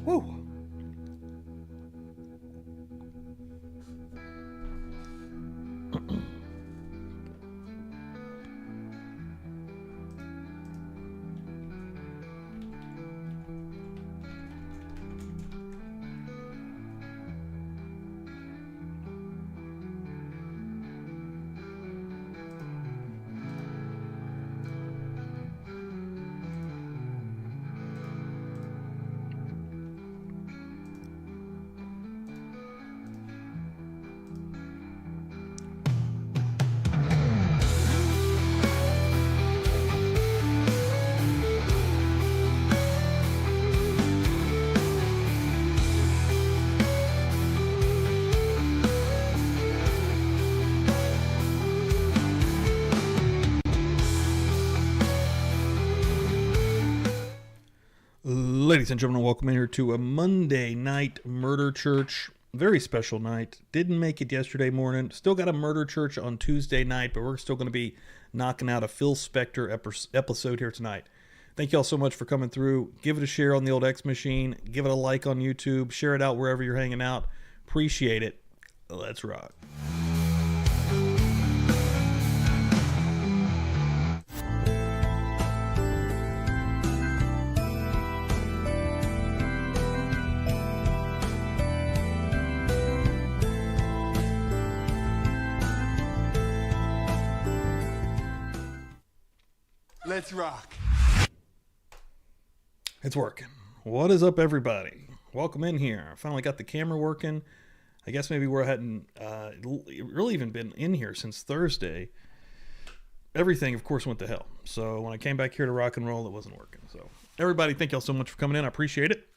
Whew. Ladies and gentlemen, welcome in here to a Monday night murder church. Very special night. Didn't make it yesterday morning. Still got a murder church on Tuesday night, but we're still going to be knocking out a Phil Spector episode here tonight. Thank you all so much for coming through. Give it a share on the old X machine. Give it a like on YouTube. Share it out wherever you're hanging out. Appreciate it. Let's rock. Let's rock. It's working. What is up, everybody? Welcome in here. I finally got the camera working. I guess maybe we hadn't really even been in here since Thursday. Everything, of course, went to hell. So when I came back here to rock and roll, it wasn't working. So everybody, thank y'all so much for coming in. I appreciate it.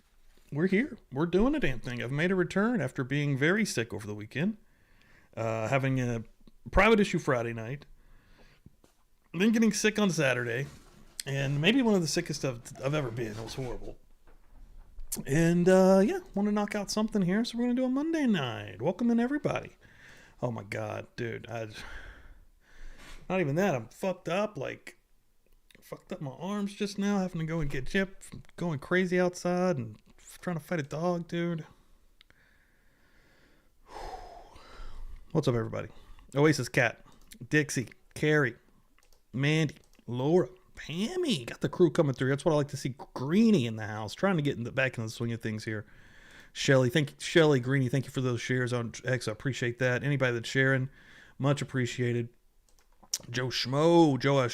We're here. We're doing a damn thing. I've made a return after being very sick over the weekend. Having a private issue Friday night. Then getting sick on Saturday, and maybe one of the sickest I've ever been. It was horrible. And yeah, want to knock out something here, so we're going to do a Monday night. Welcome in, everybody. Oh my God, dude. Not even that. I'm fucked up. Like, fucked up my arms just now, having to go and get gypped, from going crazy outside and trying to fight a dog, dude. What's up, everybody? Oasis Cat, Dixie, Carrie, Mandy, Laura, Pammy, got the crew coming through. That's what I like to see. Greenie in the house, trying to get back in the swing of things here. Shelly, Greenie, thank you for those shares on X. I appreciate that. Anybody that's sharing, much appreciated. Joe Schmo, Joe, I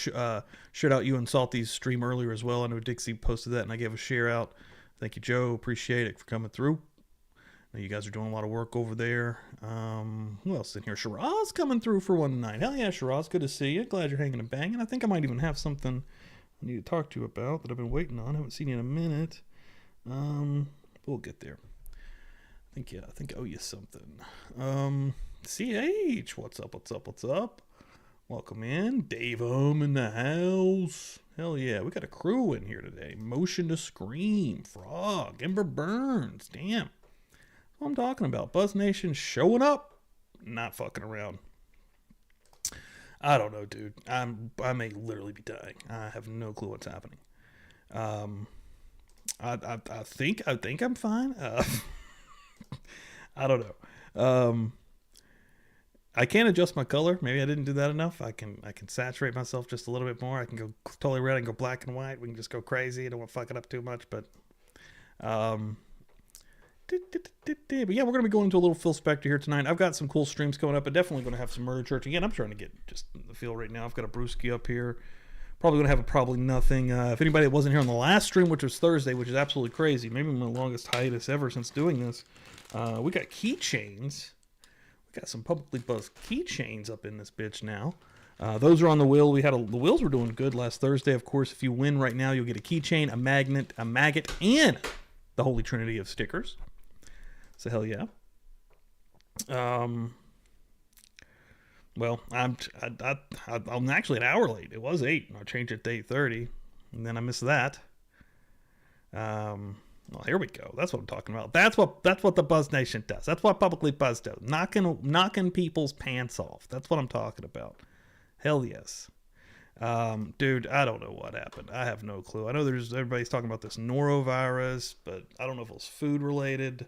shared out you and Salty's stream earlier as well. I know Dixie posted that, and I gave a share out. Thank you, Joe. Appreciate it for coming through. I know you guys are doing a lot of work over there. Who else in here? Shiraz coming through for one night. Hell yeah, Shiraz. Good to see you. Glad you're hanging and banging. I think I might even have something I need to talk to you about that I've been waiting on. I haven't seen you in a minute. We'll get there. I think I owe you something. CH, what's up? Welcome in. Dave in the house. Hell yeah, we got a crew in here today. Motion to Scream, Frog, Ember Burns. Damn. What I'm talking about. Buzz Nation showing up, not fucking around. I don't know, dude. I may literally be dying. I have no clue what's happening. I think I'm fine. I don't know. I can't adjust my color. Maybe I didn't do that enough. I can saturate myself just a little bit more. I can go totally red. I can go black and white. We can just go crazy. I don't want to fuck it up too much, but but yeah, we're going to be going into a little Phil Spector here tonight. I've got some cool streams coming up, but definitely going to have some murder church. Again, I'm trying to get just the feel right now. I've got a brewski up here. Probably going to have a probably nothing. If anybody that wasn't here on the last stream, which was Thursday, which is absolutely crazy, maybe my longest hiatus ever since doing this, we got keychains. We got some publicly buzzed keychains up in this bitch now. Those are on the wheel. The wheels were doing good last Thursday. Of course, if you win right now, you'll get a keychain, a magnet, a maggot, and the holy trinity of stickers. So hell yeah. Well, I'm actually an hour late. It was 8, and I changed it to 8:30, and then I missed that. Well, here we go. That's what I'm talking about. That's what the Buzz Nation does. That's what Publicly Buzzed does. Knocking people's pants off. That's what I'm talking about. Hell yes. Dude, I don't know what happened. I have no clue. I know everybody's talking about this norovirus, but I don't know if it was food related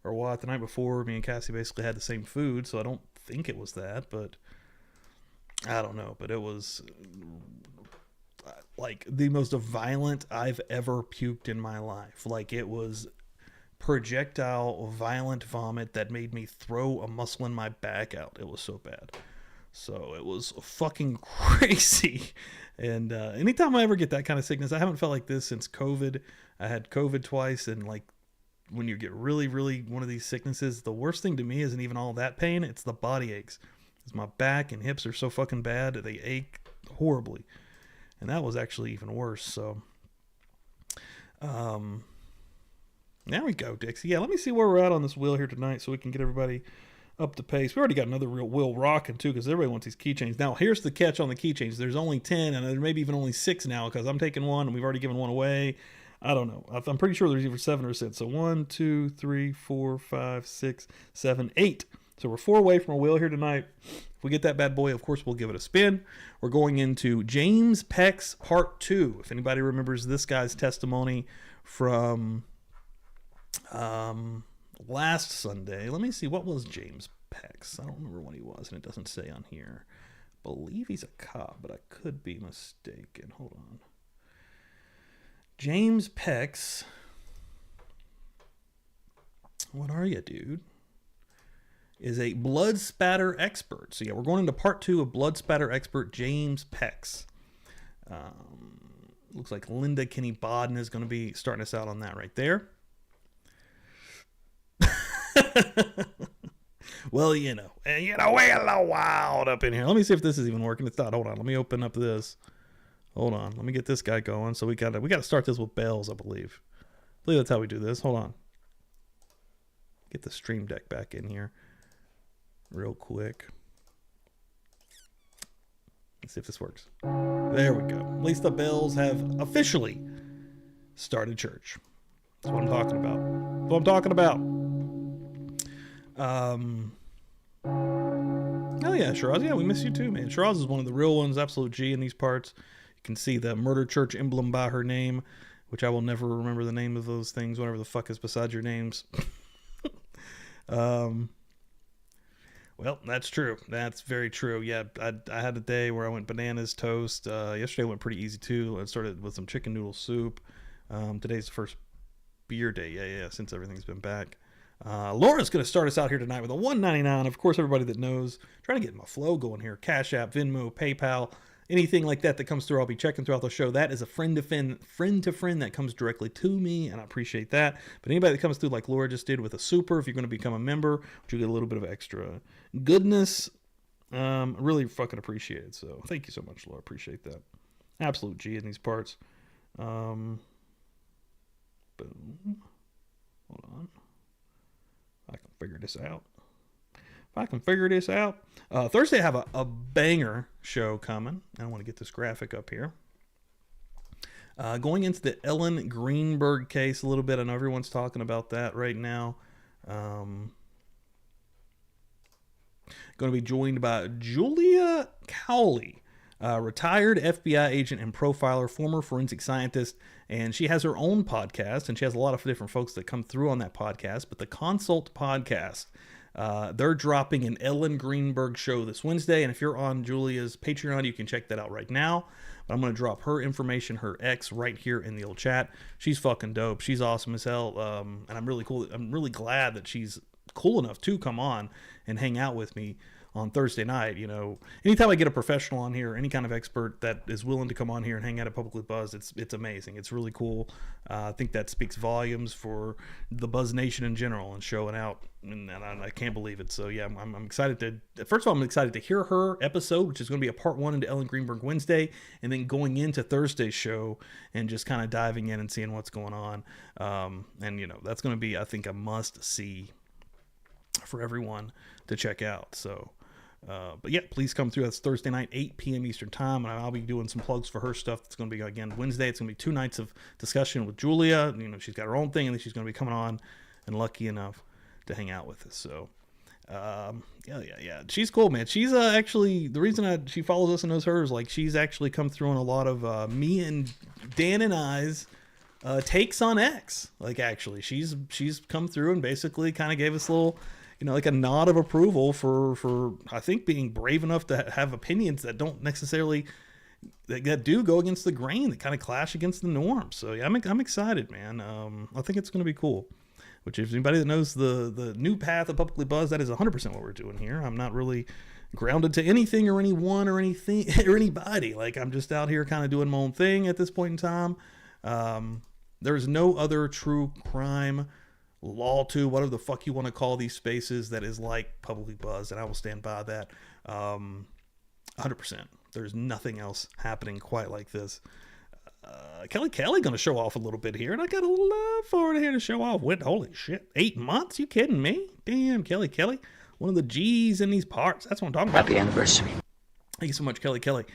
or what. The night before, me and Cassie basically had the same food, so I don't think it was that, but I don't know. But it was like the most violent I've ever puked in my life. Like, it was projectile violent vomit that made me throw a muscle in my back out. It was so bad. So it was fucking crazy. And anytime I ever get that kind of sickness, I haven't felt like this since COVID. I had COVID twice, and like when you get really, really one of these sicknesses, the worst thing to me isn't even all that pain. It's the body aches. Because my back and hips are so fucking bad. They ache horribly. And that was actually even worse. So, there we go, Dixie. Yeah, let me see where we're at on this wheel here tonight so we can get everybody up to pace. We already got another real wheel rocking too, because everybody wants these keychains. Now, here's the catch on the keychains. There's only 10, and there maybe even only 6 now, because I'm taking one, and we've already given one away. I don't know. I'm pretty sure there's either 7 or 6. So 1, 2, 3, 4, 5, 6, 7, 8. So we're 4 away from a wheel here tonight. If we get that bad boy, of course, we'll give it a spin. We're going into James Peck's Part 2. If anybody remembers this guy's testimony from last Sunday. Let me see, what was James Peck's? I don't remember what he was, and it doesn't say on here. I believe he's a cop, but I could be mistaken. Hold on. James Peck's. What are you, dude? Is a blood spatter expert. So yeah, we're going into Part 2 of blood spatter expert James Peck's. Looks like Linda Kinney Bodden is going to be starting us out on that right there. Well, you know, we're a little wild up in here. Let me see if this is even working. It's not. Hold on. Let me open up this. Hold on. Let me get this guy going. So we got to start this with bells, I believe. I believe that's how we do this. Hold on. Get the Stream Deck back in here real quick. Let's see if this works. There we go. At least the bells have officially started church. That's what I'm talking about. That's what I'm talking about. Oh yeah, Shiraz. Yeah, we miss you too, man. Shiraz is one of the real ones, absolute G in these parts. You can see the Murder Church emblem by her name, which I will never remember the name of those things, whatever the fuck is beside your names. Well, that's true. That's very true. Yeah, I had a day where I went bananas toast. Yesterday went pretty easy too. I started with some chicken noodle soup. Today's the first beer day. Yeah, since everything's been back. Laura's going to start us out here tonight with a $1.99. Of course, everybody that knows, trying to get my flow going here. Cash App, Venmo, PayPal, anything like that comes through, I'll be checking throughout the show. That is a friend to friend that comes directly to me, and I appreciate that. But anybody that comes through like Laura just did with a super, if you're going to become a member, you get a little bit of extra goodness. Really fucking appreciate it. So thank you so much, Laura. Appreciate that. Absolute G in these parts. Boom. Hold on. I can figure this out. If I can figure this out. Thursday I have a banger show coming. I want to get this graphic up here. Going into the Ellen Greenberg case a little bit. I know everyone's talking about that right now. Going to be joined by Julia Cowley, retired FBI agent and profiler, former forensic scientist, and she has her own podcast, and she has a lot of different folks that come through on that podcast. But the Consult podcast, they're dropping an Ellen Greenberg show this Wednesday, and if you're on Julia's Patreon, you can check that out right now. But I'm going to drop her information, her ex, right here in the old chat. She's fucking dope. She's awesome as hell, and I'm really glad that she's cool enough to come on and hang out with me on Thursday night. You know, anytime I get a professional on here, any kind of expert that is willing to come on here and hang out at Publicly Buzzed, it's amazing. It's really cool. I think that speaks volumes for the Buzz Nation in general and showing out, and I can't believe it. So yeah, I'm excited to, first of all, I'm excited to hear her episode, which is going to be a part 1 into Ellen Greenberg Wednesday, and then going into Thursday's show and just kind of diving in and seeing what's going on. And you know, that's going to be, I think, a must see for everyone to check out. So but yeah, please come through. That's Thursday night, 8 p.m. Eastern time, and I'll be doing some plugs for her stuff. It's going to be, again, Wednesday. It's going to be 2 nights of discussion with Julia. You know, she's got her own thing, and then she's going to be coming on and lucky enough to hang out with us. So Yeah. She's cool, man. She's actually the reason she follows us and knows her is like she's actually come through on a lot of me and Dan and I's takes on X. Like actually, she's come through and basically kind of gave us a little, like a nod of approval for I think being brave enough to have opinions that don't necessarily that do go against the grain, that kind of clash against the norm. So yeah, I'm excited, man. I think it's going to be cool. Which, if anybody that knows the new path of Publicly Buzzed, that is 100% what we're doing here. I'm not really grounded to anything or anyone or anything or anybody. Like, I'm just out here kind of doing my own thing at this point in time. There's no other true crime, law to, whatever the fuck you want to call these spaces, that is like Publicly Buzzed, and I will stand by that 100%. There's nothing else happening quite like this. Kelly going to show off a little bit here, and I got a lot for her here to show off. Holy shit, 8 months? You kidding me? Damn, Kelly, one of the G's in these parts. That's what I'm talking about. Happy anniversary. Thank you so much, Kelly.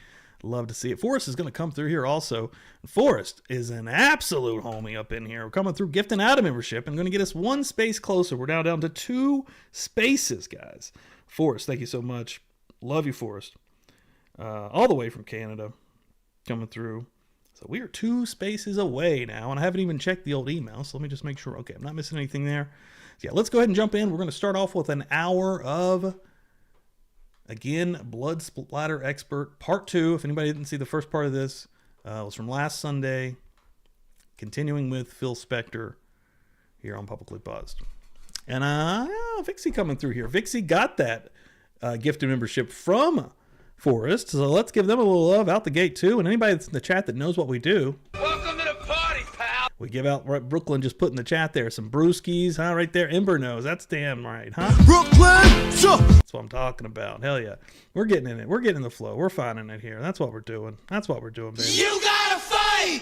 Love to see it. Forrest is going to come through here also. Forrest is an absolute homie up in here. We're coming through gifting out a membership and going to get us one space closer. We're now down to 2 spaces, guys. Forrest, thank you so much. Love you, Forrest. All the way from Canada, coming through. So we are 2 spaces away now, and I haven't even checked the old email, so let me just make sure. Okay, I'm not missing anything there. So yeah, let's go ahead and jump in. We're going to start off with an hour of, again, Blood Splatter Expert Part 2. If anybody didn't see the first part of this, it was from last Sunday, continuing with Phil Spector here on Publicly Buzzed. And Vixie coming through here. Vixie got that gifted membership from Forrest, so let's give them a little love out the gate too. And anybody that's in the chat that knows what we do, welcome to the party, pal. We give out, right, Brooklyn just put in the chat there some brewskis, huh? Right there, Ember knows. That's damn right, huh? Brooklyn, that's what I'm talking about. Hell yeah, we're getting in it. We're getting in the flow. We're finding it here. That's what we're doing. That's what we're doing, baby. You gotta fight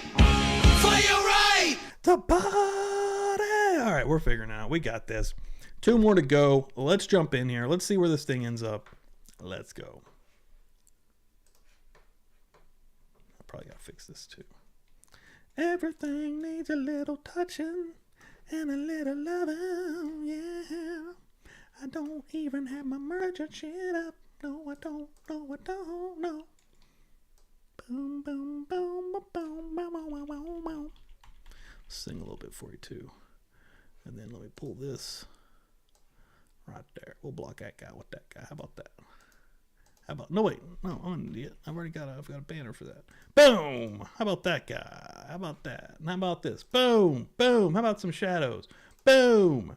for your right to party. All right, we're figuring it out. We got this. 2 more to go. Let's jump in here. Let's see where this thing ends up. Let's go. Probably gotta fix this too. Everything needs a little touching and a little loving, yeah. I don't even have my merger shit up. No, I don't. No. Boom, boom, boom, boom, boom, boom, boom, boom. Sing a little bit for you too. And then let me pull this right there. We'll block that guy with that guy. How about that? I've already got I've got a banner for that. Boom! How about that guy? How about that? And how about this? Boom! Boom! How about some shadows? Boom!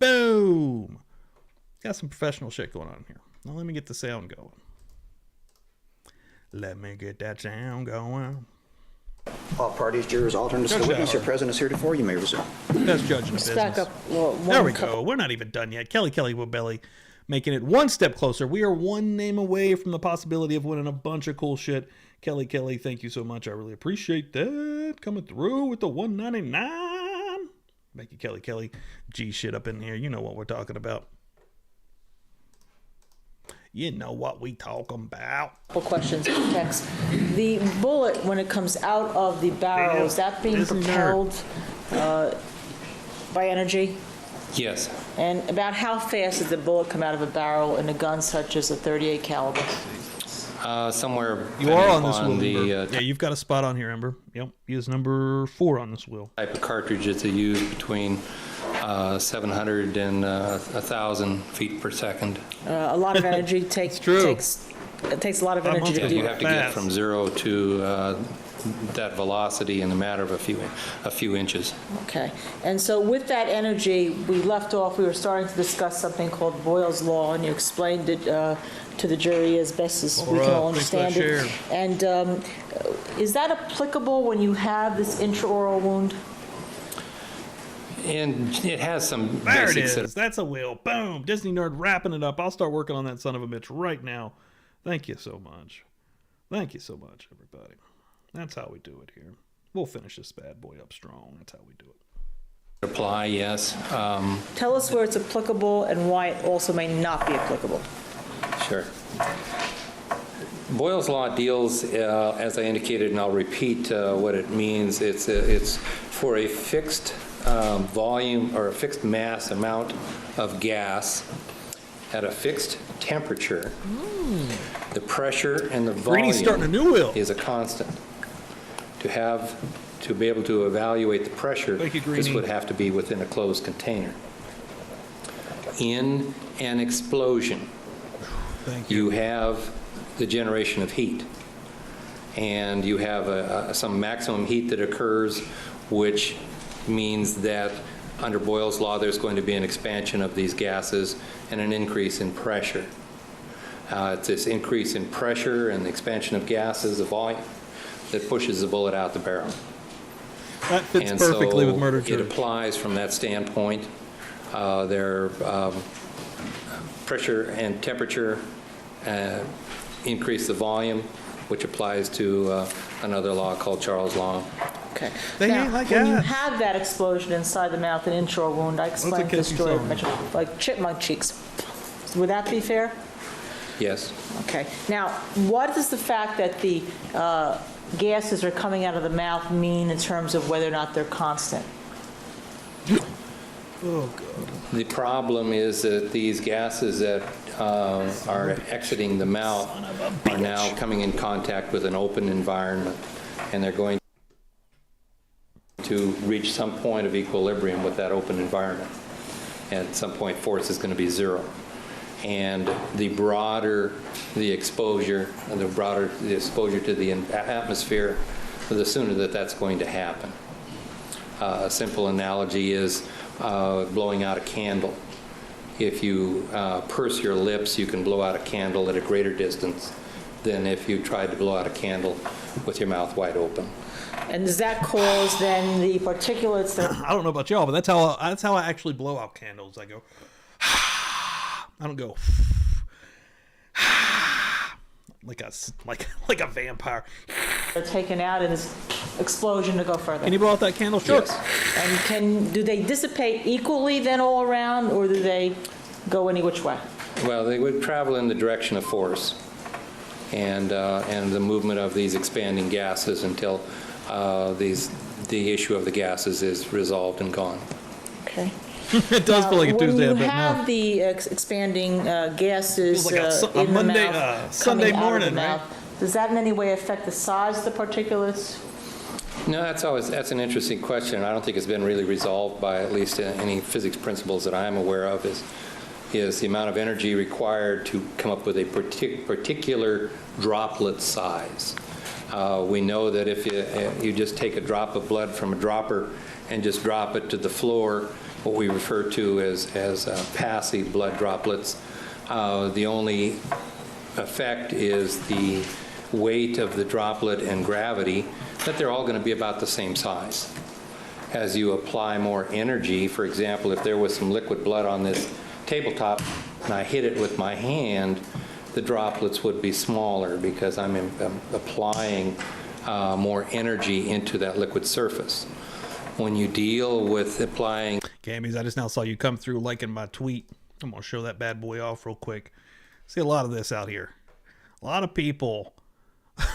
Boom! Got some professional shit going on here. Now let me get the sound going. Let me get that sound going. All parties, jurors, alternates to the witness, your present is heretofore. You may resume. Best judge in the business. Back up. There we go. We're not even done yet. Kelly Woodbelly making it one step closer. We are one name away from the possibility of winning a bunch of cool shit. Kelly, thank you so much. I really appreciate that. Coming through with the $1.99. Thank you, Kelly. G shit up in here. You know what we're talking about. You know what we talking about. Couple questions, text. The bullet, when it comes out of the barrel, is that being propelled by energy? Yes. And about how fast does the bullet come out of a barrel in a gun such as a .38 caliber? Somewhere. You are on this wheel. Yeah, you've got a spot on here, Ember. Yep, use number 4 on this wheel. Type of cartridges they use between 700 and 1,000 feet per second. A lot of energy it takes a lot of energy to do. You have to get from 0 to that velocity in a matter of a few inches. Okay. And so with that energy, we were starting to discuss something called Boyle's Law, and you explained it to the jury as best as we can all understand it. And is that applicable when you have this intraoral wound? And it has some there it is. That's a wheel. Boom. Disney Nerd wrapping it up. I'll start working on that son of a bitch right now. Thank you so much. Thank you so much, everybody. That's how we do it here. We'll finish this bad boy up strong. That's how we do it. Apply, yes. Tell us where it's applicable and why it also may not be applicable. Sure. Boyle's Law deals, as I indicated, and I'll repeat what it means. It's for a fixed volume or a fixed mass amount of gas, at a fixed temperature, the pressure and the Greeny's starting a volume new wheel. is a constant. To be able to evaluate the pressure, Thank you, this Greenie. would have to be within a closed container. In an explosion, Thank you. you have the generation of heat, and you have some maximum heat that occurs, which means that under Boyle's law, there's going to be an expansion of these gases and an increase in pressure. It's this increase in pressure and the expansion of gases, the volume, that pushes the bullet out the barrel. That fits And perfectly so with murder it jury. applies from that standpoint. Their pressure and temperature increase the volume, which applies to another law called Charles' law. Okay. They Now, ain't like when you that. have that explosion inside the mouth, an intro wound, I explained catchy this story song. like chipmunk cheeks. Would that be fair? Yes. Okay. Now, what does the fact that the gases are coming out of the mouth mean in terms of whether or not they're constant? Oh, God. The problem is that these gases that are exiting the mouth are now coming in contact with an open environment, and they're going to reach some point of equilibrium with that open environment. At some point, force is going to be zero. And the broader the exposure, and the broader the exposure to the atmosphere, the sooner that that's going to happen. A simple analogy is blowing out a candle. If you purse your lips, you can blow out a candle at a greater distance than if you tried to blow out a candle with your mouth wide open. And does that cause then the particulates that I don't know about y'all, but that's how I actually blow out candles. I go, I don't go like a vampire. are taken out in this explosion to go further? Can you blow out that candle? Sure. Yes. And do they dissipate equally then all around, or do they go any which way? Well, they would travel in the direction of force and the movement of these expanding gases until the issue of the gases is resolved and gone. Okay. It does feel like a Tuesday a When bit you now. have the expanding gases Feels like a in Monday- the mouth, Sunday coming out of morning, the mouth, right? does that in any way affect the size of the particulates? No, that's an interesting question. I don't think it's been really resolved by at least any physics principles that I'm aware of, is the amount of energy required to come up with a particular droplet size. We know that if you just take a drop of blood from a dropper and just drop it to the floor, what we refer to as passive blood droplets, the only effect is the weight of the droplet and gravity, that they're all going to be about the same size. As you apply more energy, for example, if there was some liquid blood on this tabletop and I hit it with my hand, the droplets would be smaller because I'm applying more energy into that liquid surface. When you deal with applying... Gammies, I just now saw you come through liking my tweet. I'm going to show that bad boy off real quick. See a lot of this out here. A lot of people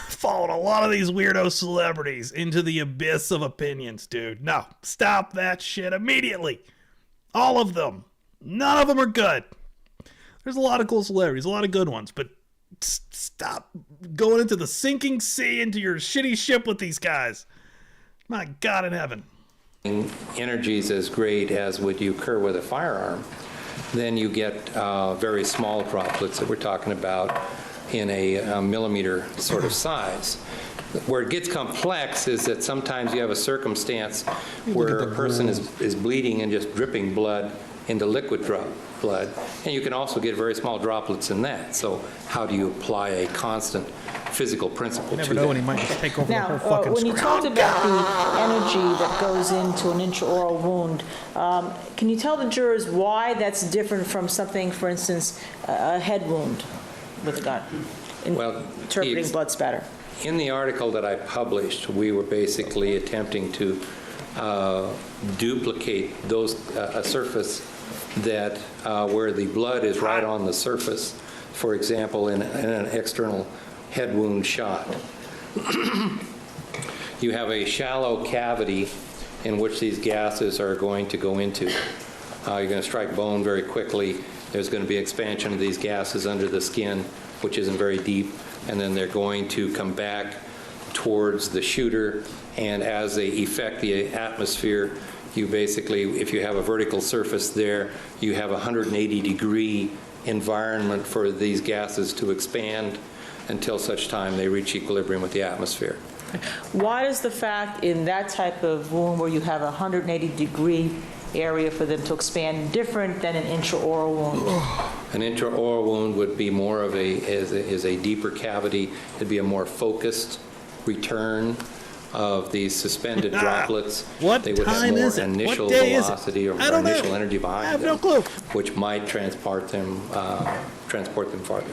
followed a lot of these weirdo celebrities into the abyss of opinions, dude. No, stop that shit immediately. All of them. None of them are good. There's a lot of cool celebrities, a lot of good ones, but stop going into the sinking sea, into your shitty ship with these guys. My God in heaven. Energies as great as would occur with a firearm, then you get very small droplets that we're talking about in a millimeter sort of size. Where it gets complex is that sometimes you have a circumstance where a person is bleeding and just dripping blood into liquid blood, and you can also get very small droplets in that. So how do you apply a constant physical principle You never to know that? when he might just take over the whole Now, fucking when you screen. talked about the energy that goes into an intraoral wound, can you tell the jurors why that's different from something, for instance, a head wound with a gun, Well, interpreting blood spatter? in the article that I published, we were basically attempting to duplicate a surface that where the blood is right on the surface, for example, in an external head wound shot. You have a shallow cavity in which these gases are going to go into. You're going to strike bone very quickly. There's going to be expansion of these gases under the skin, which isn't very deep, and then they're going to come back towards the shooter, and as they affect the atmosphere, you basically, if you have a vertical surface there, you have a 180-degree environment for these gases to expand until such time they reach equilibrium with the atmosphere. Why is the fact in that type of wound where you have a 180-degree area for them to expand different than an intraoral wound? An intraoral wound would be more of is a deeper cavity. It'd be a more focused return of these suspended droplets. What they would time have is more it? initial What day velocity or initial energy behind I have them, no clue. which might transport them farther.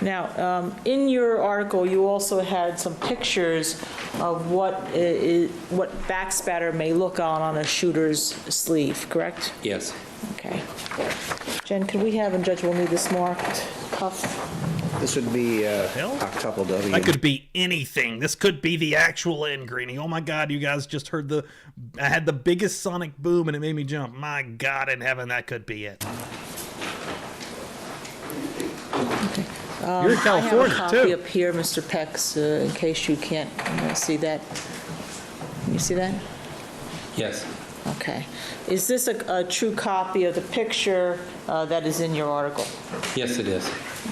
Now, in your article, you also had some pictures of what backspatter may look on a shooter's sleeve, correct? Yes. Okay. Jen, could we have, and Judge will need this marked cuff? This would be hell? octuple W. That could be anything. This could be the actual end, Greenie. Oh my God, you guys just heard I had the biggest sonic boom and it made me jump. My God in heaven, that could be it. Okay. You're in California, I have a copy too. up here, Mr. Pex, in case you can't see that. Can you see that? Yes. Okay. Is this a true copy of the picture that is in your article? Yes, it is.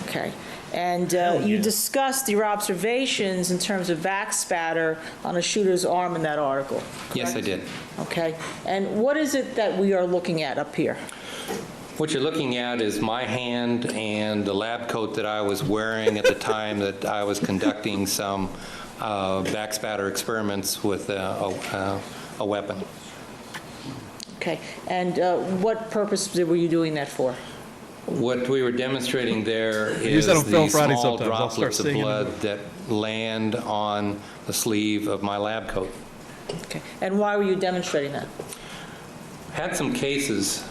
Okay. And Hell you yeah. discussed your observations in terms of backspatter on a shooter's arm in that article. Yes, I correct? did. Okay. And what is it that we are looking at up here? What you're looking at is my hand and the lab coat that I was wearing at the time that I was conducting some backspatter experiments with a weapon. Okay. And what purpose were you doing that for? What we were demonstrating there use is that on Phil the Friday small sometimes. I'll start droplets of singing. blood that land on the sleeve of my lab coat. Okay. And why were you demonstrating that? Had some cases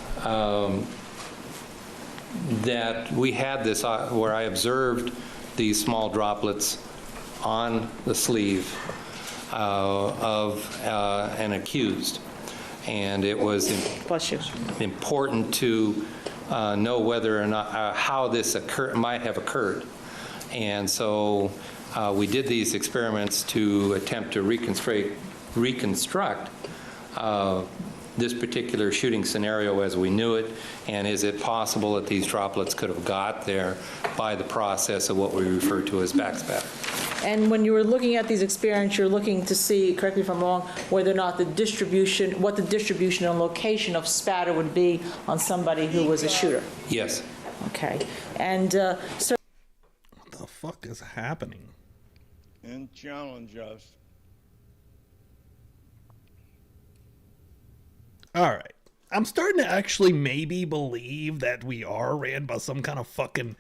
that we had this where I observed these small droplets on the sleeve of an accused, and it was Bless you. important to know whether or not how this might have occurred. And so we did these experiments to attempt to reconstruct this particular shooting scenario as we knew it, and is it possible that these droplets could have got there by the process of what we refer to as backspatter. And when you were looking at these experiments, you're looking to see, correct me if I'm wrong, whether or not what the distribution and location of spatter would be on somebody who was a shooter. Yes. Okay. And sir, What the fuck is happening? And challenge us. All right. I'm starting to actually maybe believe that we are ran by some kind of fucking,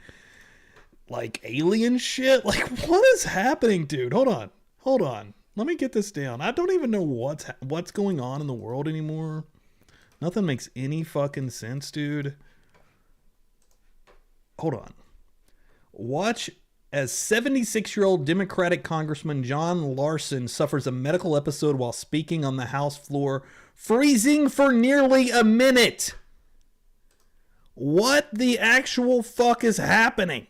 like, alien shit. Like, what is happening, dude? Hold on. Let me get this down. I don't even know what's going on in the world anymore. Nothing makes any fucking sense, dude. Hold on. Watch as 76-year-old Democratic Congressman John Larson suffers a medical episode while speaking on the House floor, freezing for nearly a minute. What the actual fuck is happening?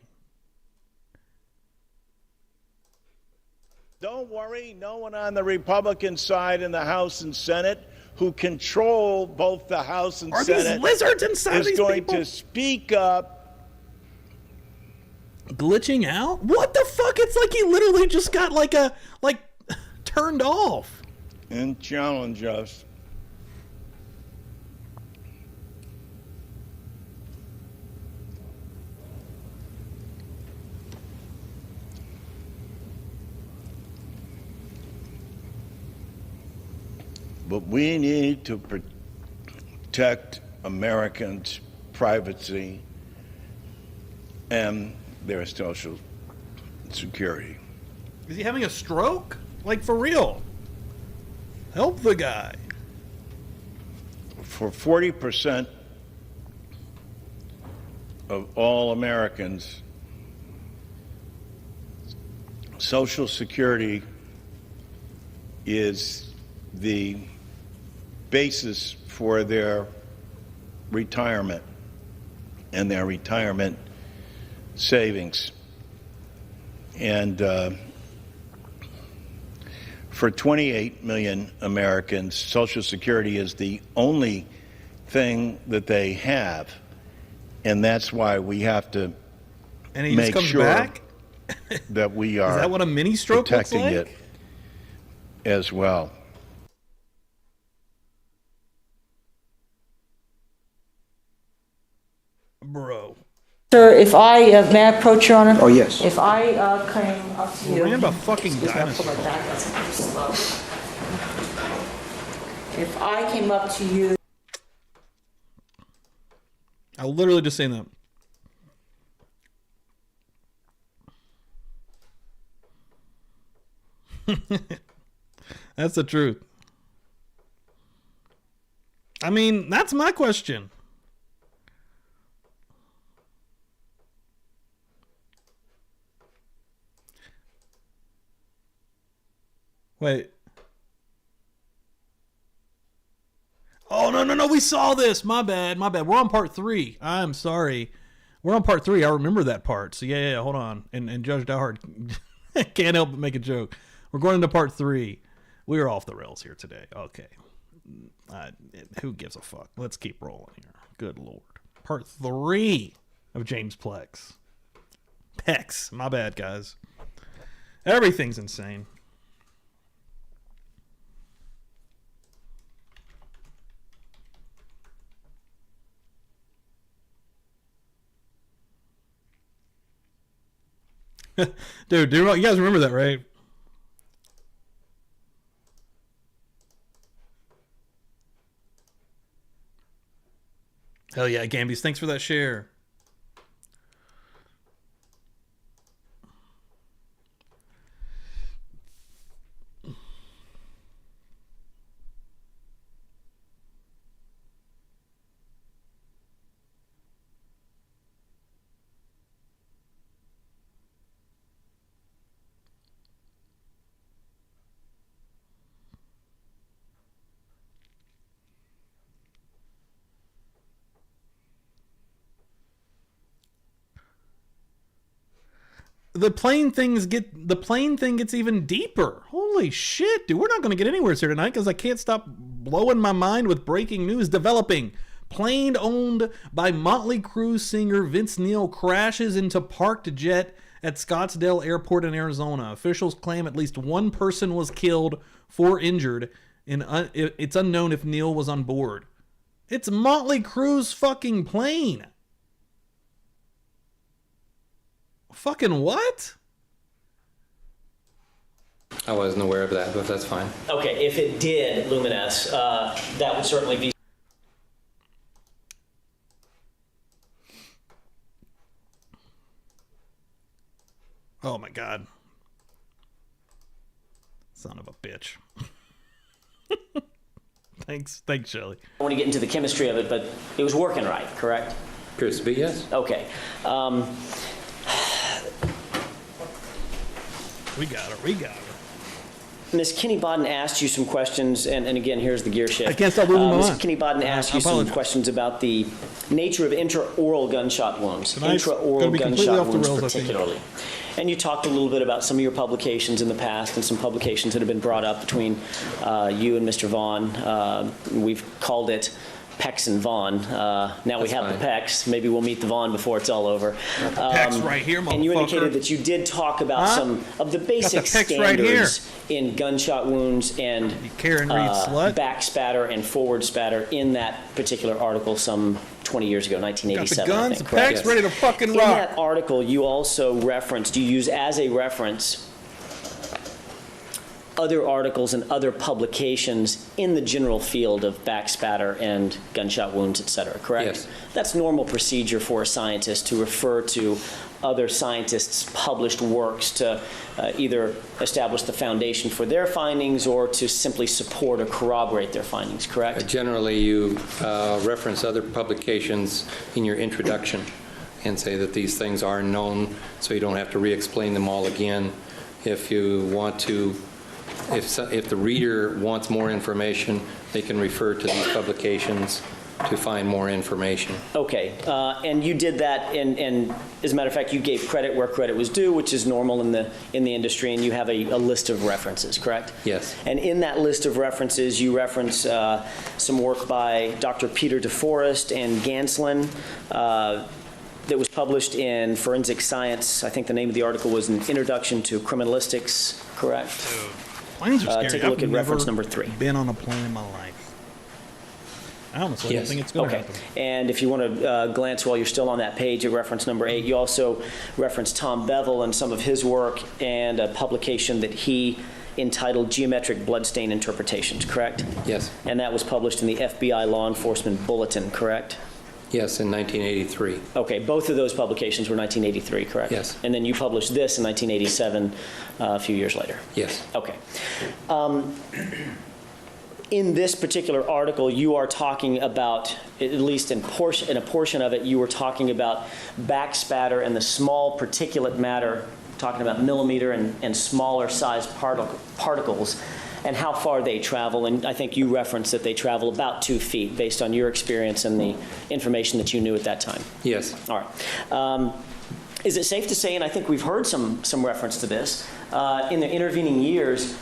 Don't worry, no one on the Republican side in the House and Senate who control both the House and Are Senate these lizards inside is these going people? to speak up. Glitching out? What the fuck? It's like he literally just got turned off. And challenge us. But we need to protect Americans' privacy and their social security. Is he having a stroke? Like, for real? Help the guy. For 40% of all Americans, Social Security is the basis for their retirement. and their retirement savings. And for 28 million Americans, Social Security is the only thing that they have. And that's why we have to make sure that we are Is that what a mini stroke protecting looks like? it as well. Bro. Sir, if I, may I approach, Your Honor? Oh, yes. If I came up to you. Random fucking Excuse me, I'll dinosaur. pull my back, that's too slow. If I came up to you. I literally just saying that. That's the truth. I mean, that's my question. Wait. Oh, no. We saw this. My bad. We're on part 3. I'm sorry. We're on part 3. I remember that part. So, yeah. Hold on. And Judge Dowhard can't help but make a joke. We're going into part 3. We are off the rails here today. Okay. Who gives a fuck? Let's keep rolling here. Good Lord. Part 3 of James Plex. Pex. My bad, guys. Everything's insane. Dude, you guys remember that, right? Hell yeah, Gambies. Thanks for that share. The plane thing gets even deeper. Holy shit, dude. We're not going to get anywhere here tonight because I can't stop blowing my mind with breaking news developing. Plane owned by Motley Crue singer Vince Neil crashes into parked jet at Scottsdale Airport in Arizona. Officials claim at least one person was killed, 4 injured. It's unknown if Neil was on board. It's Motley Crue's fucking plane. Fucking what? I wasn't aware of that, but that's fine. Okay, if it did, Lumines, that would certainly be. Oh my God. Son of a bitch. Thanks, Shelley. I want to get into the chemistry of it, but it was working right, correct? Appears to be, yes. Okay. We got her. Ms. Kinney Bodden asked you some questions, and again, here's the gear shift. I can't stop moving my Ms. mind. Kinney Bodden asked you some questions about the nature of intraoral gunshot wounds, Tonight's gonna intraoral be completely gunshot off the wounds rails, I think. particularly. And you talked a little bit about some of your publications in the past and some publications that have been brought up between you and Mr. Vaughn. We've called it Pex and Vaughn. Now we have fine. the Pex. Maybe we'll meet the Vaughn before it's all over. Pex right here, And you motherfucker. indicated that you did talk about some of the basic Pex right here. standards in gunshot wounds and Karen Reed slut. back spatter and forward spatter in that particular article some 20 years ago, Got the 1987, I guns, think, the correct? Pex ready to fucking In rock. that article, you also referenced, you use as a reference other articles and other publications in the general field of back spatter and gunshot wounds, et cetera, correct? Yes. That's normal procedure for a scientist to refer to other scientists' published works to either establish the foundation for their findings or to simply support or corroborate their findings, correct? Generally, you reference other publications in your introduction and say that these things are known, so you don't have to re-explain them all again. If you want to, if the reader wants more information, they can refer to these publications to find more information. Okay, and you did that, and as a matter of fact, you gave credit where credit was due, which is normal in the industry, and you have a list of references, correct? Yes. And in that list of references, you reference some work by Dr. Peter DeForest and Ganslin that was published in Forensic Science. I think the name of the article was An Introduction to Criminalistics, correct? Planes are scary. Take a look I've at reference never number 3. Been on a plane in my life. I honestly don't think it's going to Okay. happen. And if you want to glance while you're still on that page at reference number 8, you also reference Tom Bevel and some of his work and a publication that he entitled Geometric Bloodstain Interpretations, correct? Yes. And that was published in the FBI Law Enforcement Bulletin, correct? Yes, in 1983. Okay, both of those publications were 1983, correct? Yes. And then you published this in 1987, a few years later. Yes. Okay. In this particular article, you are talking about, at least in a portion of it, you were talking about backspatter and the small particulate matter, talking about millimeter and smaller sized particles, and how far they travel. And I think you referenced that they travel about 2 feet based on your experience and the information that you knew at that time. Yes. All right. Is it safe to say, and I think we've heard some reference to this, in the intervening years,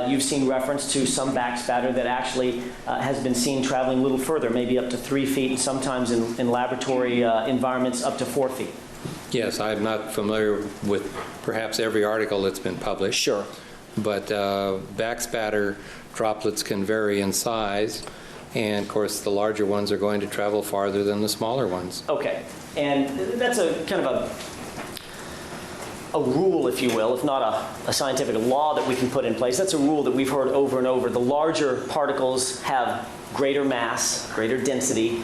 you've seen reference to some backspatter that actually has been seen traveling a little further, maybe up to 3 feet, and sometimes in laboratory environments up to 4 feet? Yes, I'm not familiar with perhaps every article that's been published. Sure. But backspatter droplets can vary in size, and of course the larger ones are going to travel farther than the smaller ones. Okay, and that's a kind of a rule, if you will, if not a scientific law that we can put in place. That's a rule that we've heard over and over. The larger particles have greater mass, greater density.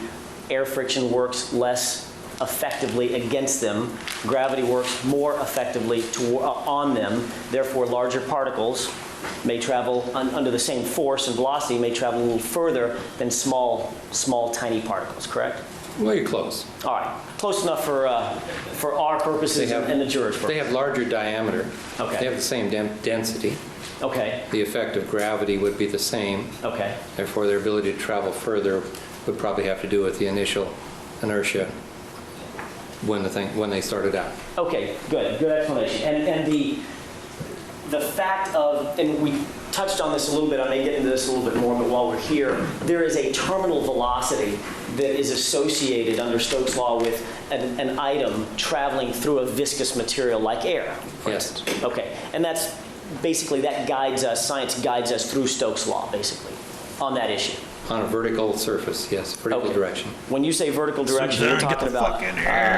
Air friction works less effectively against them. Gravity works more effectively on them. Therefore, larger particles may travel under the same force and velocity, may travel a little further than small, tiny particles, correct? Well, you're close. All right, close enough for our purposes and the jurors' purposes. They have larger diameter. Okay. They have the same density. Okay. The effect of gravity would be the same. Okay. Therefore, their ability to travel further would probably have to do with the initial inertia when they started out. Okay, good explanation. And the fact of, and we touched on this a little bit, I may get into this a little bit more, but while we're here, there is a terminal velocity that is associated under Stokes' law with an item traveling through a viscous material like air, for Yes. instance. Okay, and that's basically, that guides us, science guides us through Stokes' law, basically, on that issue. On a vertical surface, yes, vertical Okay. direction. When you say vertical direction, you're talking about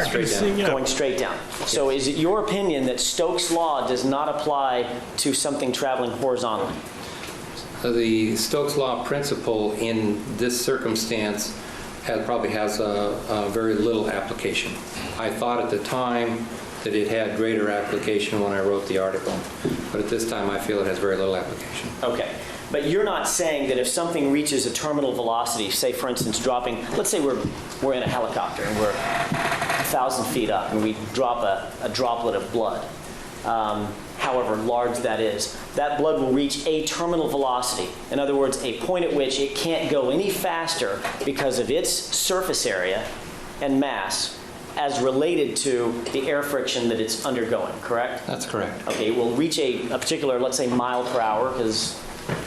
Straight down. going straight down. So is it your opinion that Stokes' law does not apply to something traveling horizontally? The Stokes' law principle in this circumstance probably has a very little application. I thought at the time that it had greater application when I wrote the article, but at this time I feel it has very little application. Okay. But you're not saying that if something reaches a terminal velocity, say for instance dropping, let's say we're in a helicopter and we're 1,000 feet up and we drop a droplet of blood, however large that is, that blood will reach a terminal velocity. In other words, a point at which it can't go any faster because of its surface area and mass as related to the air friction that it's undergoing, correct? That's correct. Okay, it will reach a particular, let's say, mile per hour, because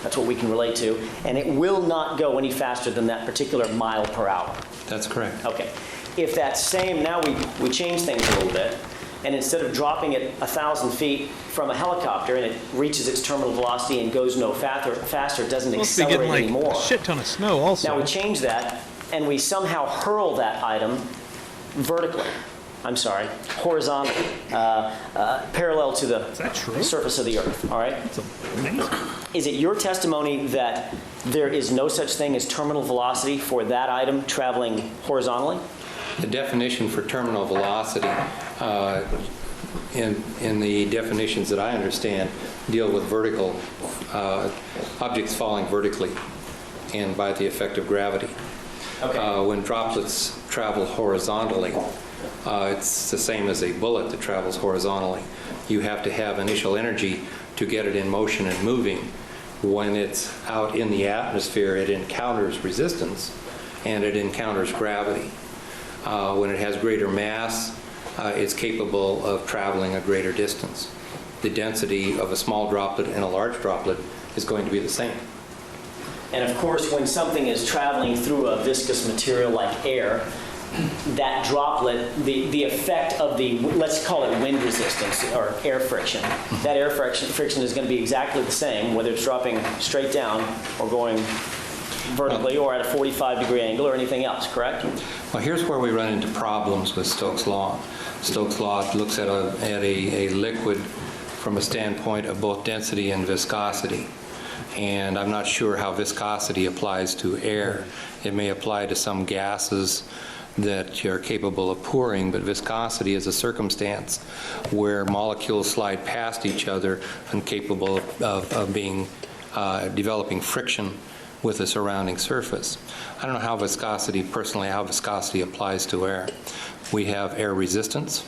that's what we can relate to, and it will not go any faster than that particular mile per hour. That's correct. Okay. If that same, now we change things a little bit, and instead of dropping it 1,000 feet from a helicopter and it reaches its terminal velocity and goes no faster, it doesn't Must be accelerate getting like anymore. a shit ton of snow also. Now we change that, and we somehow hurl that item horizontally, parallel to the surface of the Earth, all right? That's amazing. Is it your testimony that there is no such thing as terminal velocity for that item traveling horizontally? The definition for terminal velocity in the definitions that I understand deal with vertical objects falling vertically and by the effect of gravity. Okay. When droplets travel horizontally, it's the same as a bullet that travels horizontally. You have to have initial energy to get it in motion and moving. When it's out in the atmosphere, it encounters resistance, and it encounters gravity. When it has greater mass, it's capable of traveling a greater distance. The density of a small droplet and a large droplet is going to be the same. And of course, when something is traveling through a viscous material like air, that droplet, the effect of the, let's call it wind resistance or air friction, that air friction is going to be exactly the same, whether it's dropping straight down or going vertically or at a 45-degree angle or anything else, correct? Well, here's where we run into problems with Stokes' law. Stokes' law looks at a liquid from a standpoint of both density and viscosity. And I'm not sure how viscosity applies to air. It may apply to some gases that you're capable of pouring, but viscosity is a circumstance where molecules slide past each other and capable of being developing friction with the surrounding surface. I don't know how viscosity, personally, how viscosity applies to air. We have air resistance,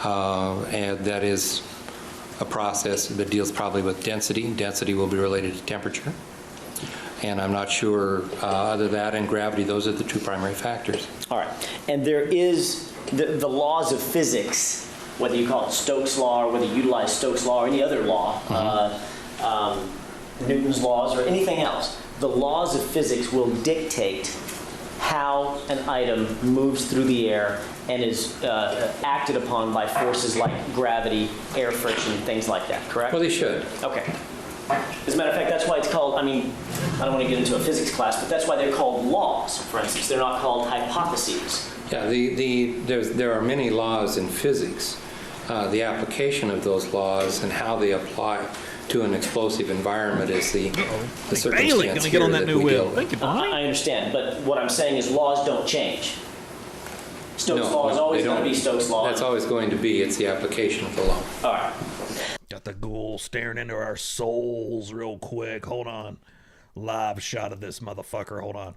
and that is a process that deals probably with density. Density will be related to temperature. And I'm not sure, other than that and gravity, those are the two primary factors. All right. And there is the laws of physics, whether you call it Stokes' law or whether you utilize Stokes' law or any other law, Newton's laws or anything else, the laws of physics will dictate how an item moves through the air and is acted upon by forces like gravity, air friction, things like that, correct? Well, they should. Okay. As a matter of fact, that's why it's called, I mean, I don't want to get into a physics class, but that's why they're called laws, for instance. They're not called hypotheses. Yeah, there are many laws in physics. The application of those laws and how they apply to an explosive environment is the circumstance get on that new wheel. Thank you, I understand, but what I'm saying is laws don't change. Stokes' law is always going to be Stokes' law. That's always going to be. It's the application of the law. All right. Got the ghoul staring into our souls real quick. Hold on. Live shot of this motherfucker. Hold on.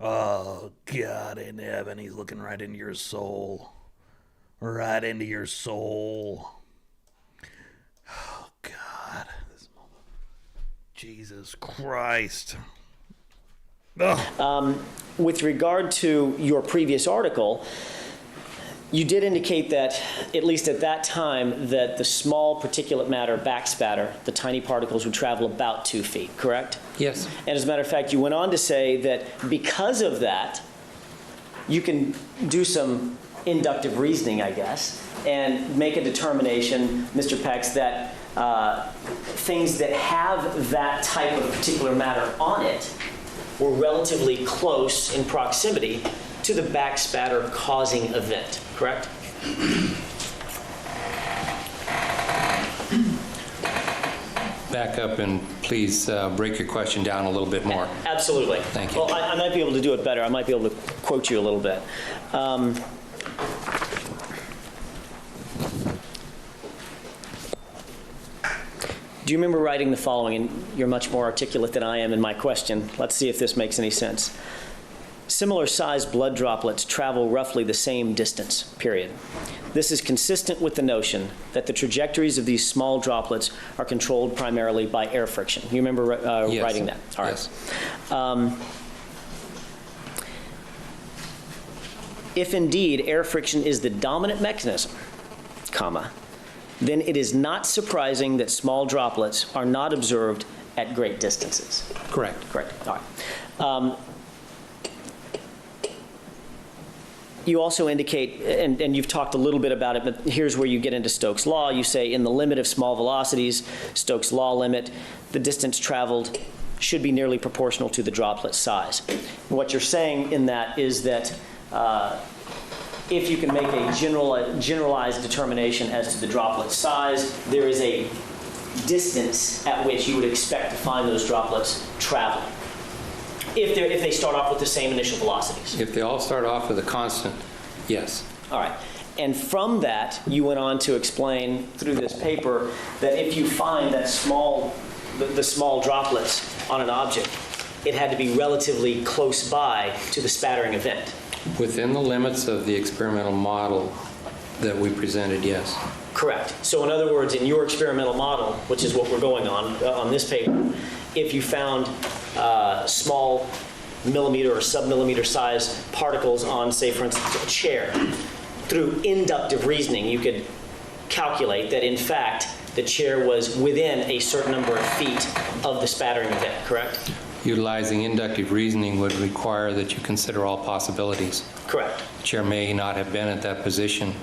Oh, God in heaven. He's looking right into your soul. Right into your soul. Oh, God. Jesus Christ. With regard to your previous article, you did indicate that, at least at that time, that the small particulate matter backspatter, the tiny particles, would travel about 2 feet, correct? Yes. And as a matter of fact, you went on to say that because of that, you can do some inductive reasoning, I guess, and make a determination, Mr. Pex, that things that have that type of particular matter on it were relatively close in proximity to the backspatter causing event, correct? Back up and please break your question down a little bit more. Absolutely. Thank you. Well, I might be able to do it better. I might be able to quote you a little bit. Do you remember writing the following? And you're much more articulate than I am in my question. Let's see if this makes any sense. Similar sized blood droplets travel roughly the same distance, period. This is consistent with the notion that the trajectories of these small droplets are controlled primarily by air friction. You remember yes. writing that? All right. Yes. If indeed air friction is the dominant mechanism, then it is not surprising that small droplets are not observed at great distances. Correct. Correct. All right. You also indicate, and you've talked a little bit about it, but here's where you get into Stokes' law. You say in the limit of small velocities, Stokes' law limit, the distance traveled should be nearly proportional to the droplet size. And what you're saying in that is that if you can make a generalized determination as to the droplet size, there is a distance at which you would expect to find those droplets traveling, if they start off with the same initial velocities. If they all start off with a constant, yes. All right. And from that, you went on to explain through this paper that if you find that the small droplets on an object, it had to be relatively close by to the spattering event. Within the limits of the experimental model that we presented, yes. Correct. So in other words, in your experimental model, which is what we're going on this paper, if you found small millimeter or submillimeter size particles on, say, for instance, a chair. Through inductive reasoning, you could calculate that, in fact, the chair was within a certain number of feet of the spattering event, correct? Utilizing inductive reasoning would require that you consider all possibilities. Correct. The chair may not have been at that position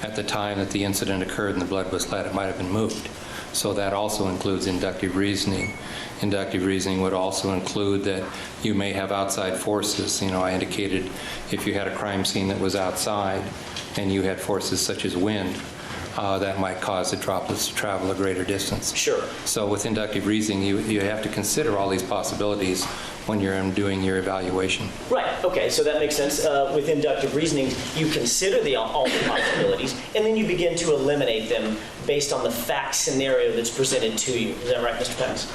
at the time that the incident occurred and the blood was let. It might have been moved. So that also includes inductive reasoning. Inductive reasoning would also include that you may have outside forces. You know, I indicated if you had a crime scene that was outside and you had forces such as wind, that might cause the droplets to travel a greater distance. Sure. So with inductive reasoning, you have to consider all these possibilities when you're doing your evaluation. Right, okay, so that makes sense. With inductive reasoning, you consider all the possibilities, and then you begin to eliminate them based on the fact scenario that's presented to you. Is that right, Mr. Pence?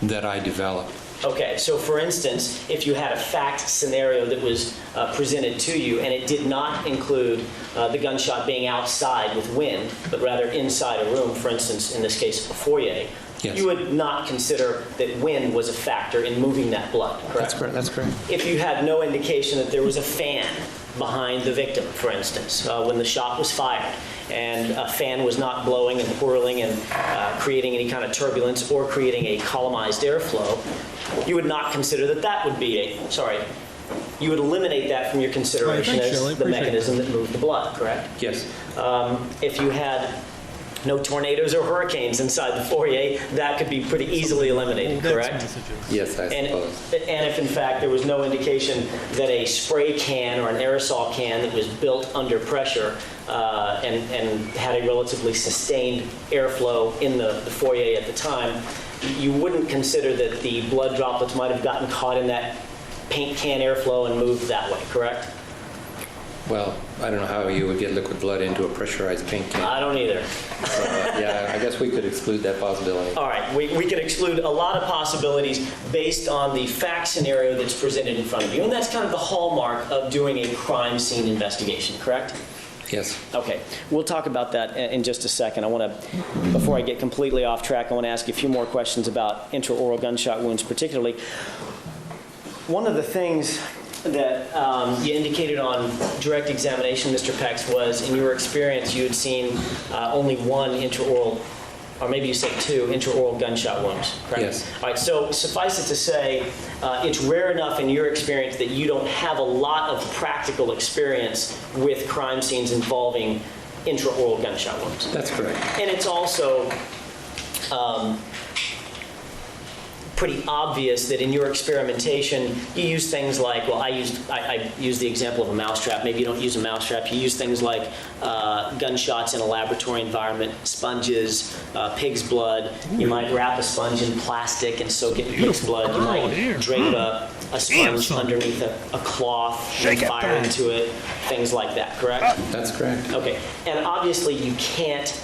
That I developed. Okay, so for instance, if you had a fact scenario that was presented to you and it did not include the gunshot being outside with wind, but rather inside a room, for instance, in this case, a foyer, yes, you would not consider that wind was a factor in moving that blood, correct? That's correct. That's correct. If you had no indication that there was a fan behind the victim, for instance, when the shot was fired, and a fan was not blowing and whirling and creating any kind of turbulence or creating a columnized airflow, you would not consider that that would be you would eliminate that from your consideration as the mechanism that moved the blood, correct? Yes. If you had no tornadoes or hurricanes inside the foyer, that could be pretty easily eliminated, correct? Yes, I suppose. And if in fact there was no indication that a spray can or an aerosol can that was built under pressure and had a relatively sustained airflow in the foyer at the time, you wouldn't consider that the blood droplets might have gotten caught in that paint can airflow and moved that way, correct? Well, I don't know how you would get liquid blood into a pressurized paint can. I don't either. So, yeah, I guess we could exclude that possibility. All right, we could exclude a lot of possibilities based on the fact scenario that's presented in front of you, and that's kind of the hallmark of doing a crime scene investigation, correct? Yes. Okay, we'll talk about that in just a second. I want to, before I get completely off track, I want to ask you a few more questions about intraoral gunshot wounds particularly. One of the things that you indicated on direct examination, Mr. Pex, was in your experience you had seen only one intraoral, or maybe you said two, intraoral gunshot wounds, correct? Yes. All right, so suffice it to say, it's rare enough in your experience that you don't have a lot of practical experience with crime scenes involving intraoral gunshot wounds. That's correct. And it's also pretty obvious that in your experimentation, you use things like, well, I use the example of a mousetrap. Maybe you don't use a mousetrap. You use things like gunshots in a laboratory environment, sponges, pig's blood. You might wrap a sponge in plastic and soak it in pig's blood. You might drape a sponge underneath a cloth and fire into it, things like that, correct? That's correct. Okay, and obviously you can't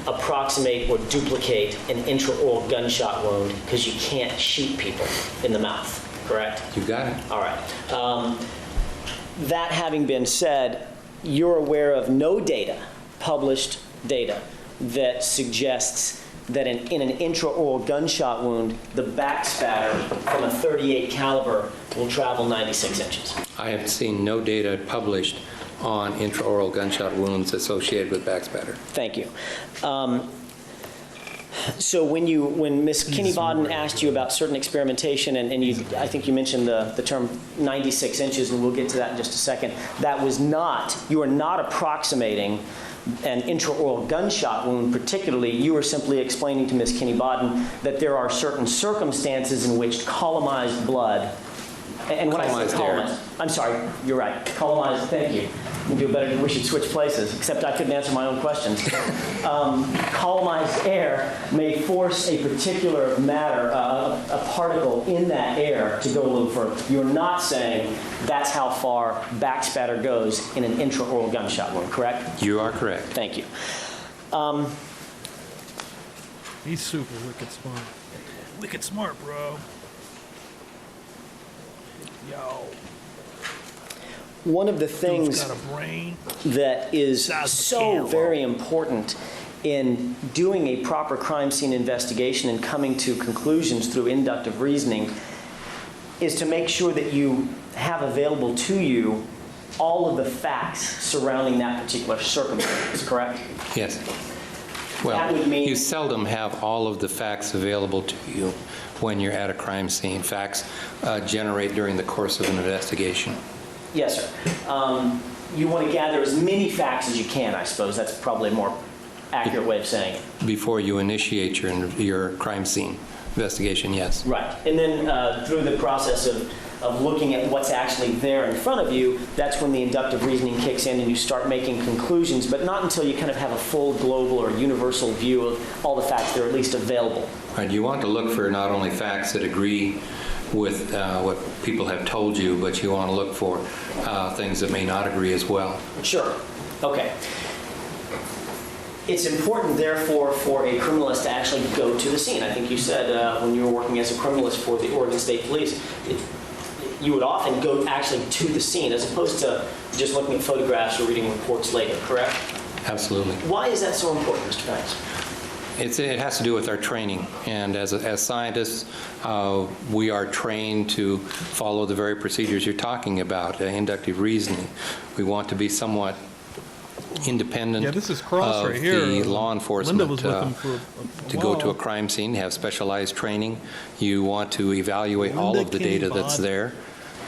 approximate or duplicate an intraoral gunshot wound because you can't shoot people in the mouth, correct? You got it. All right. That having been said, you're aware of no data, published data, that suggests that in an intraoral gunshot wound, the back spatter from a .38 caliber will travel 96 inches. I have seen no data published on intraoral gunshot wounds associated with backspatter. Thank you. So when Ms. Kinney-Bodden asked you about certain experimentation, and I think you mentioned the term 96 inches, and we'll get to that in just a second, that was not, you are not approximating an intraoral gunshot wound particularly. You were simply explaining to Ms. Kinney-Bodden that there are certain circumstances in which columnized blood, and when I say columnized, I'm sorry, you're right, columnized, thank you. We do better, we should switch places, except I couldn't answer my own questions. Columnized air may force a particular matter, a particle in that air to go a little further. You're not saying that's how far backspatter goes in an intraoral gunshot wound, correct? You are correct. Thank you. He's super wicked smart. Wicked smart, bro. Yo. One of the things that is so very important in doing a proper crime scene investigation and coming to conclusions through inductive reasoning is to make sure that you have available to you all of the facts surrounding that particular circumstance, correct? Yes. That Well, would mean- you seldom have all of the facts available to you when you're at a crime scene. Facts generate during the course of an investigation. Yes, sir. You want to gather as many facts as you can, I suppose. That's probably a more accurate way of saying it. Before you initiate your crime scene investigation, yes. Right. And then through the process of looking at what's actually there in front of you, that's when the inductive reasoning kicks in and you start making conclusions, but not until you kind of have a full global or universal view of all the facts that are at least available. Right. You want to look for not only facts that agree with what people have told you, but you want to look for things that may not agree as well. Sure. Okay. It's important, therefore, for a criminalist to actually go to the scene. I think you said when you were working as a criminalist for the Oregon State Police, you would often go actually to the scene as opposed to just looking at photographs or reading reports later, correct? Absolutely. Why is that so important, Mr. Banks? It has to do with our training, and as scientists, we are trained to follow the very procedures you're talking about, inductive reasoning. We want to be somewhat independent this is Cross of right here. the law enforcement. Linda was with him for a to go to a while. crime scene, have specialized training. You want to evaluate all Linda of the data that's Kinney-Bod. there,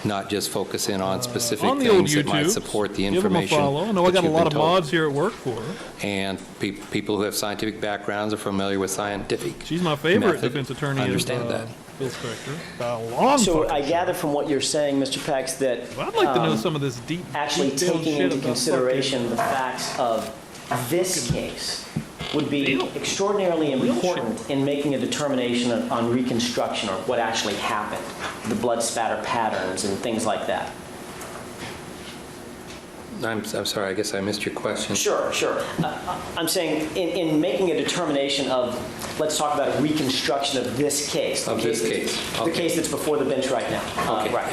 not just focus in on specific On the old things that might YouTube. support the Give information. him a follow. I know I that got a you've lot been of told. mods here at work for her. And people who have scientific backgrounds are familiar with scientific. She's my favorite method. defense attorney. Understand that. Phil Spector. By a long So fucking I shot. gather from what you're saying, Mr. Pex, that Well, I'd like to know some of this deep, actually detailed taking shit into about consideration the facts of this case would be extraordinarily important in making a determination on reconstruction or what actually happened, the blood spatter patterns and things like that. I'm sorry, I guess I missed your question. Sure, sure. I'm saying in making a determination of, let's talk about a reconstruction of this case. Of this case. The Okay. case that's before the bench right now. Okay. Right.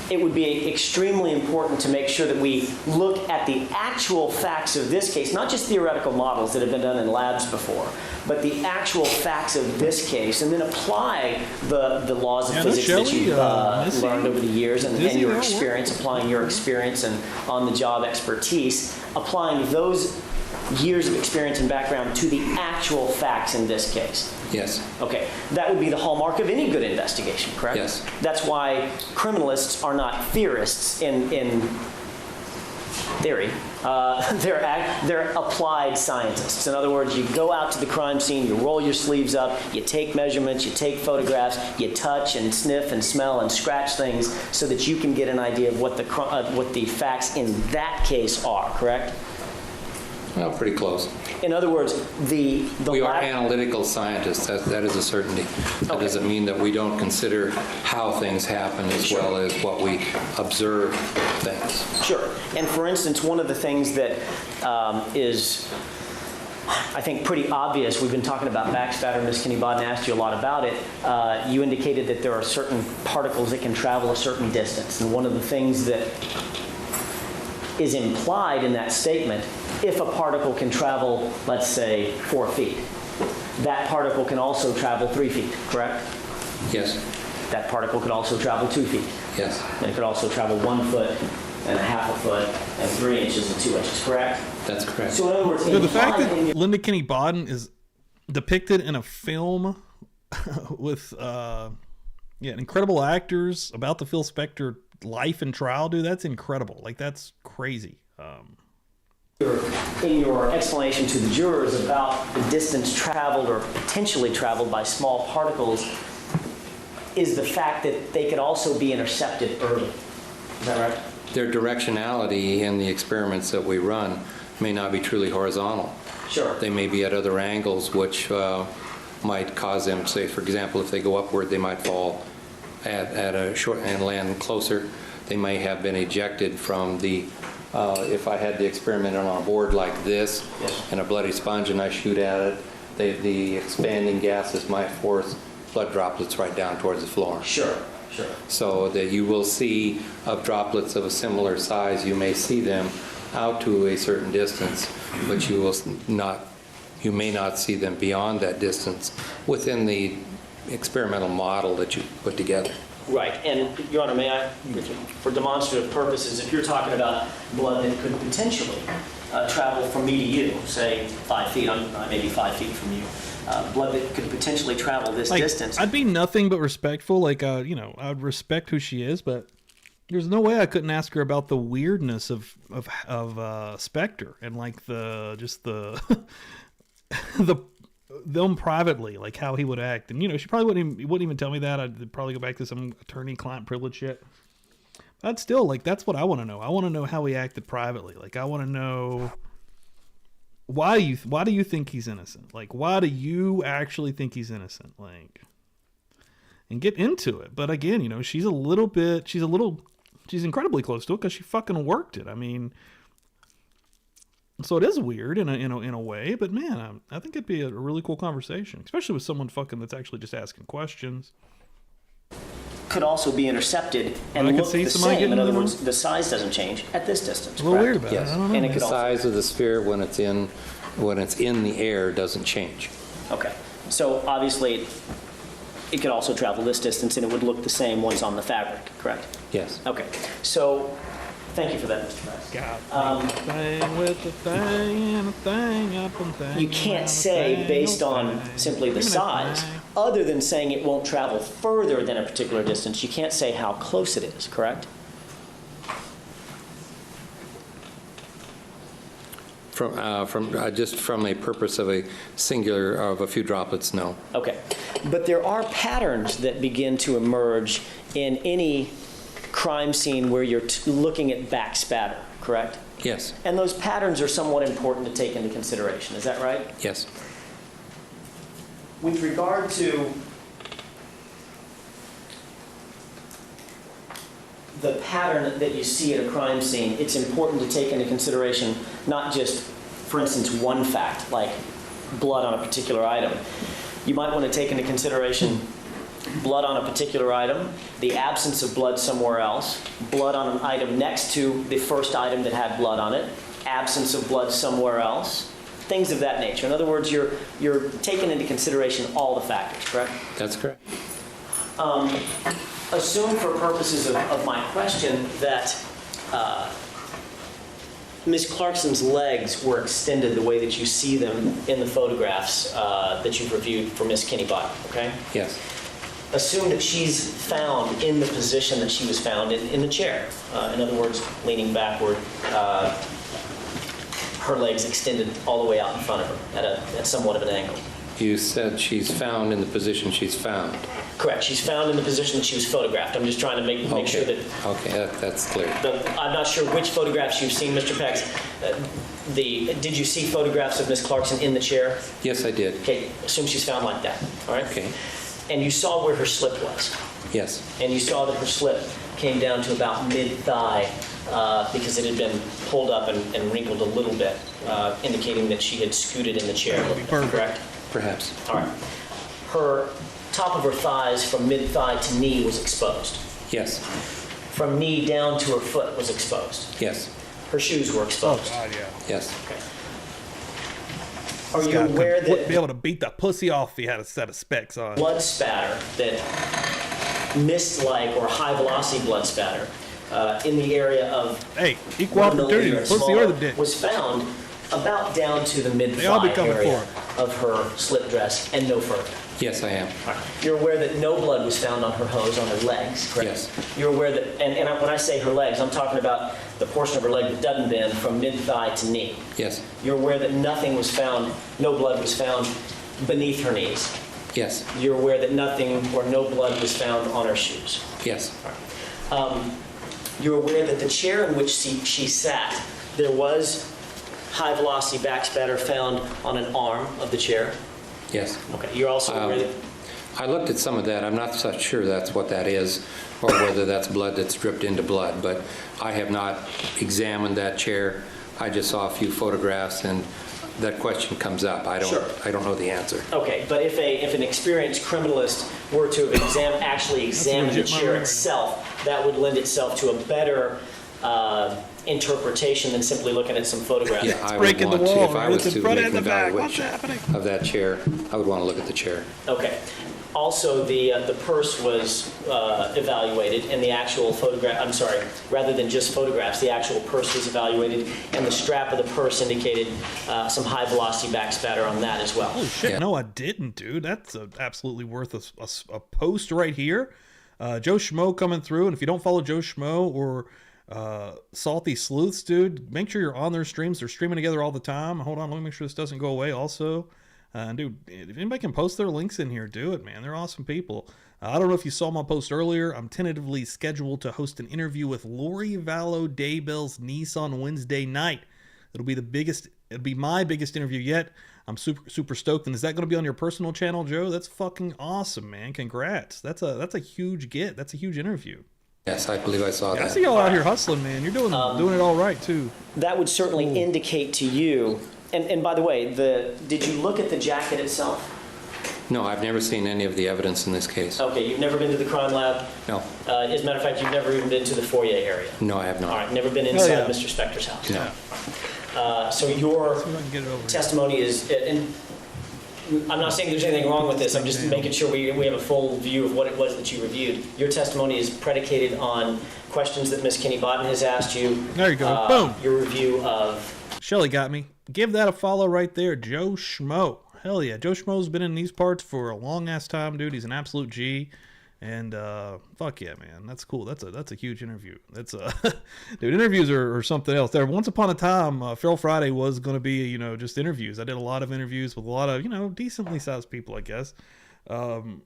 It would be extremely important to make sure that we look at the actual facts of this case, not just theoretical models that have been done in labs before, but the actual facts of this case, and then apply the laws of Yeah, physics Shelley, that you've Missy, learned over the years and Dizzy, your they'll work. experience, applying your experience and on-the-job expertise, applying those years of experience and background to the actual facts in this case. Yes. Okay, that would be the hallmark of any good investigation, correct? Yes. That's why criminalists are not theorists in theory. They're applied scientists. In other words, you go out to the crime scene, you roll your sleeves up, you take measurements, you take photographs, you touch and sniff and smell and scratch things so that you can get an idea of what the facts in that case are, correct? Well, pretty close. In other words, the We are lack- analytical scientists. That is a certainty. That Okay. doesn't mean that we don't consider how things happen as well as what we observe things. Sure. And for instance, one of the things that is, I think, pretty obvious, we've been talking about backspatter, Ms. Kinney-Bodden asked you a lot about it. You indicated that there are certain particles that can travel a certain distance. And one of the things that is implied in that statement, if a particle can travel, let's say, 4 feet, that particle can also travel 3 feet, correct? Yes. That particle could also travel 2 feet. Yes. And it could also travel 1 foot and a half a foot and 3 inches and 2 inches, correct? That's correct. So in other words, The fact implied in that Linda Kinney-Bodden is depicted in a film with incredible actors about the Phil Spector life and trial, dude, that's incredible. Like, that's crazy. in your explanation to the jurors about the distance traveled or potentially traveled by small particles is the fact that they could also be intercepted early. Is that right? Their directionality in the experiments that we run may not be truly horizontal. Sure. They may be at other angles which might cause them, say, for example, if they go upward, they might fall at a short and land closer. They may have been ejected from the, if I had the experiment on a board like this, Yes. and a bloody sponge and I shoot at it, the expanding gases might force blood droplets right down towards the floor. Sure, sure. So that you will see of droplets of a similar size, you may see them out to a certain distance, but you may not see them beyond that distance within the experimental model that you put together. Right, and Your Honor, may I, for demonstrative purposes, if you're talking about blood that could potentially travel from me to you, say 5 feet, I may be 5 feet from you, blood that could potentially travel this distance. I'd be nothing but respectful. I'd respect who she is, but there's no way I couldn't ask her about the weirdness of Spector and the them privately, like how he would act. And she probably wouldn't even tell me that. I'd probably go back to some attorney-client privilege shit. But still, that's what I want to know. I want to know how he acted privately. I want to know why do you think he's innocent? Why do you actually think he's innocent? And get into it. But again, she's incredibly close to it because she fucking worked it. I mean, so it is weird in a way, but man, I think it'd be a really cool conversation, especially with someone that's actually just asking questions. Could also be intercepted and look the same. In other words, the size doesn't change at this distance. A little weird about it. I don't know. And The size of the sphere when it's in the air doesn't change. Okay, so obviously it could also travel this distance and it would look the same once on the fabric, correct? Yes. Okay, so thank you for that, Mr. Price. You can't say based on simply the size, other than saying it won't travel further than a particular distance, you can't say how close it is, correct? Just from a purpose of a singular of a few droplets, no. Okay, but there are patterns that begin to emerge in any crime scene where you're looking at back spatter, correct? Yes. And those patterns are somewhat important to take into consideration, is that right? Yes. With regard to the pattern that you see at a crime scene, it's important to take into consideration not just, for instance, one fact, like blood on a particular item. You might want to take into consideration blood on a particular item, the absence of blood somewhere else, blood on an item next to the first item that had blood on it, absence of blood somewhere else, things of that nature. In other words, you're taking into consideration all the factors, correct? That's correct. Assume for purposes of my question that Ms. Clarkson's legs were extended the way that you see them in the photographs that you've reviewed for Ms. Kinney-Bott, okay? Yes. Assume that she's found in the position that she was found in the chair. In other words, leaning backward, her legs extended all the way out in front of her at somewhat of an angle. You said she's found in the position she's found. Correct. She's found in the position that she was photographed. I'm just trying to make sure that... Okay, that's clear. I'm not sure which photographs you've seen, Mr. Pex. Did you see photographs of Ms. Clarkson in the chair? Yes, I did. Okay, assume she's found like that, all right? Okay. And you saw where her slip was? Yes. And you saw that her slip came down to about mid-thigh because it had been pulled up and wrinkled a little bit, indicating that she had scooted in the chair, correct? Perhaps. All right. Her top of her thighs from mid-thigh to knee was exposed. Yes. From knee down to her foot was exposed. Yes. Her shoes were exposed. Oh, God, yeah. Yes. Okay. Are you aware that... Wouldn't be able to beat the pussy off if he had a set of specs on. Blood spatter, that mist-like or high-velocity blood spatter in the area of... Hey, equal opportunity, the pussy or the dick. ...was found about down to the mid-thigh area of her slip dress and no further. Yes, I am. Right. You're aware that no blood was found on her hose, on her legs, correct? Yes. You're aware that, and when I say her legs, I'm talking about the portion of her leg that doesn't bend from mid-thigh to knee. Yes. You're aware that nothing was found, no blood was found beneath her knees. Yes. You're aware that nothing or no blood was found on her shoes. Yes. You're aware that the chair in which she sat, there was high-velocity backspatter found on an arm of the chair? Yes. Okay. You're also aware that... I looked at some of that. I'm not so sure that's what that is, or whether that's blood that's dripped into blood, but I have not examined that chair. I just saw a few photographs, and that question comes up. I don't know the answer. Okay, but if an experienced criminalist were to actually examine the chair itself, that would lend itself to a better interpretation than simply looking at some photographs. Yeah, I would breaking the want to, wall, if I right? was It's to in front make and an the back. What's evaluation happening? of that chair, I would want to look at the chair. Okay. Also, the purse was evaluated, and the actual photograph, I'm sorry, rather than just photographs, the actual purse was evaluated, and the strap of the purse indicated some high-velocity backspatter on that as well. Oh, shit. Yeah. No, I didn't, dude. That's absolutely worth a post right here. Joe Schmo coming through, and if you don't follow Joe Schmo or Salty Sleuths, dude, make sure you're on their streams. They're streaming together all the time. Hold on, let me make sure this doesn't go away also. Dude, if anybody can post their links in here, do it, man. They're awesome people. I don't know if you saw my post earlier. I'm tentatively scheduled to host an interview with Lori Vallow Daybell's niece on Wednesday night. It'll be my biggest interview yet. I'm super stoked. And is that going to be on your personal channel, Joe? That's fucking awesome, man. Congrats. That's a huge get. That's a huge interview. Yes, I believe I saw Yeah, I that. see y'all out here hustling, man. You're doing it all right too. That would certainly indicate to you, and by the way, did you look at the jacket itself? No, I've never seen any of the evidence in this case. Okay, you've never been to the crime lab? No, As a matter of fact, you've never even been to the foyer area? no, I have not. All right, never been inside yeah. Mr. Spector's house? No. So your See if I can get it over here. testimony is, and I'm not saying there's anything wrong with this, I'm just making sure we have a full view of what it was that you reviewed. Your testimony is predicated on questions that Ms. Kinney Bodden has asked you. There you go. Boom. Your review of... Shelly got me. Give that a follow right there. Joe Schmo. Hell yeah. Joe Schmo's been in these parts for a long ass time, dude. He's an absolute G. And fuck yeah, man. That's cool. That's a huge interview. That's dude, interviews are something else. There once upon a time, Feral Friday was gonna be, just interviews. I did a lot of interviews with a lot of, decently sized people, I guess. And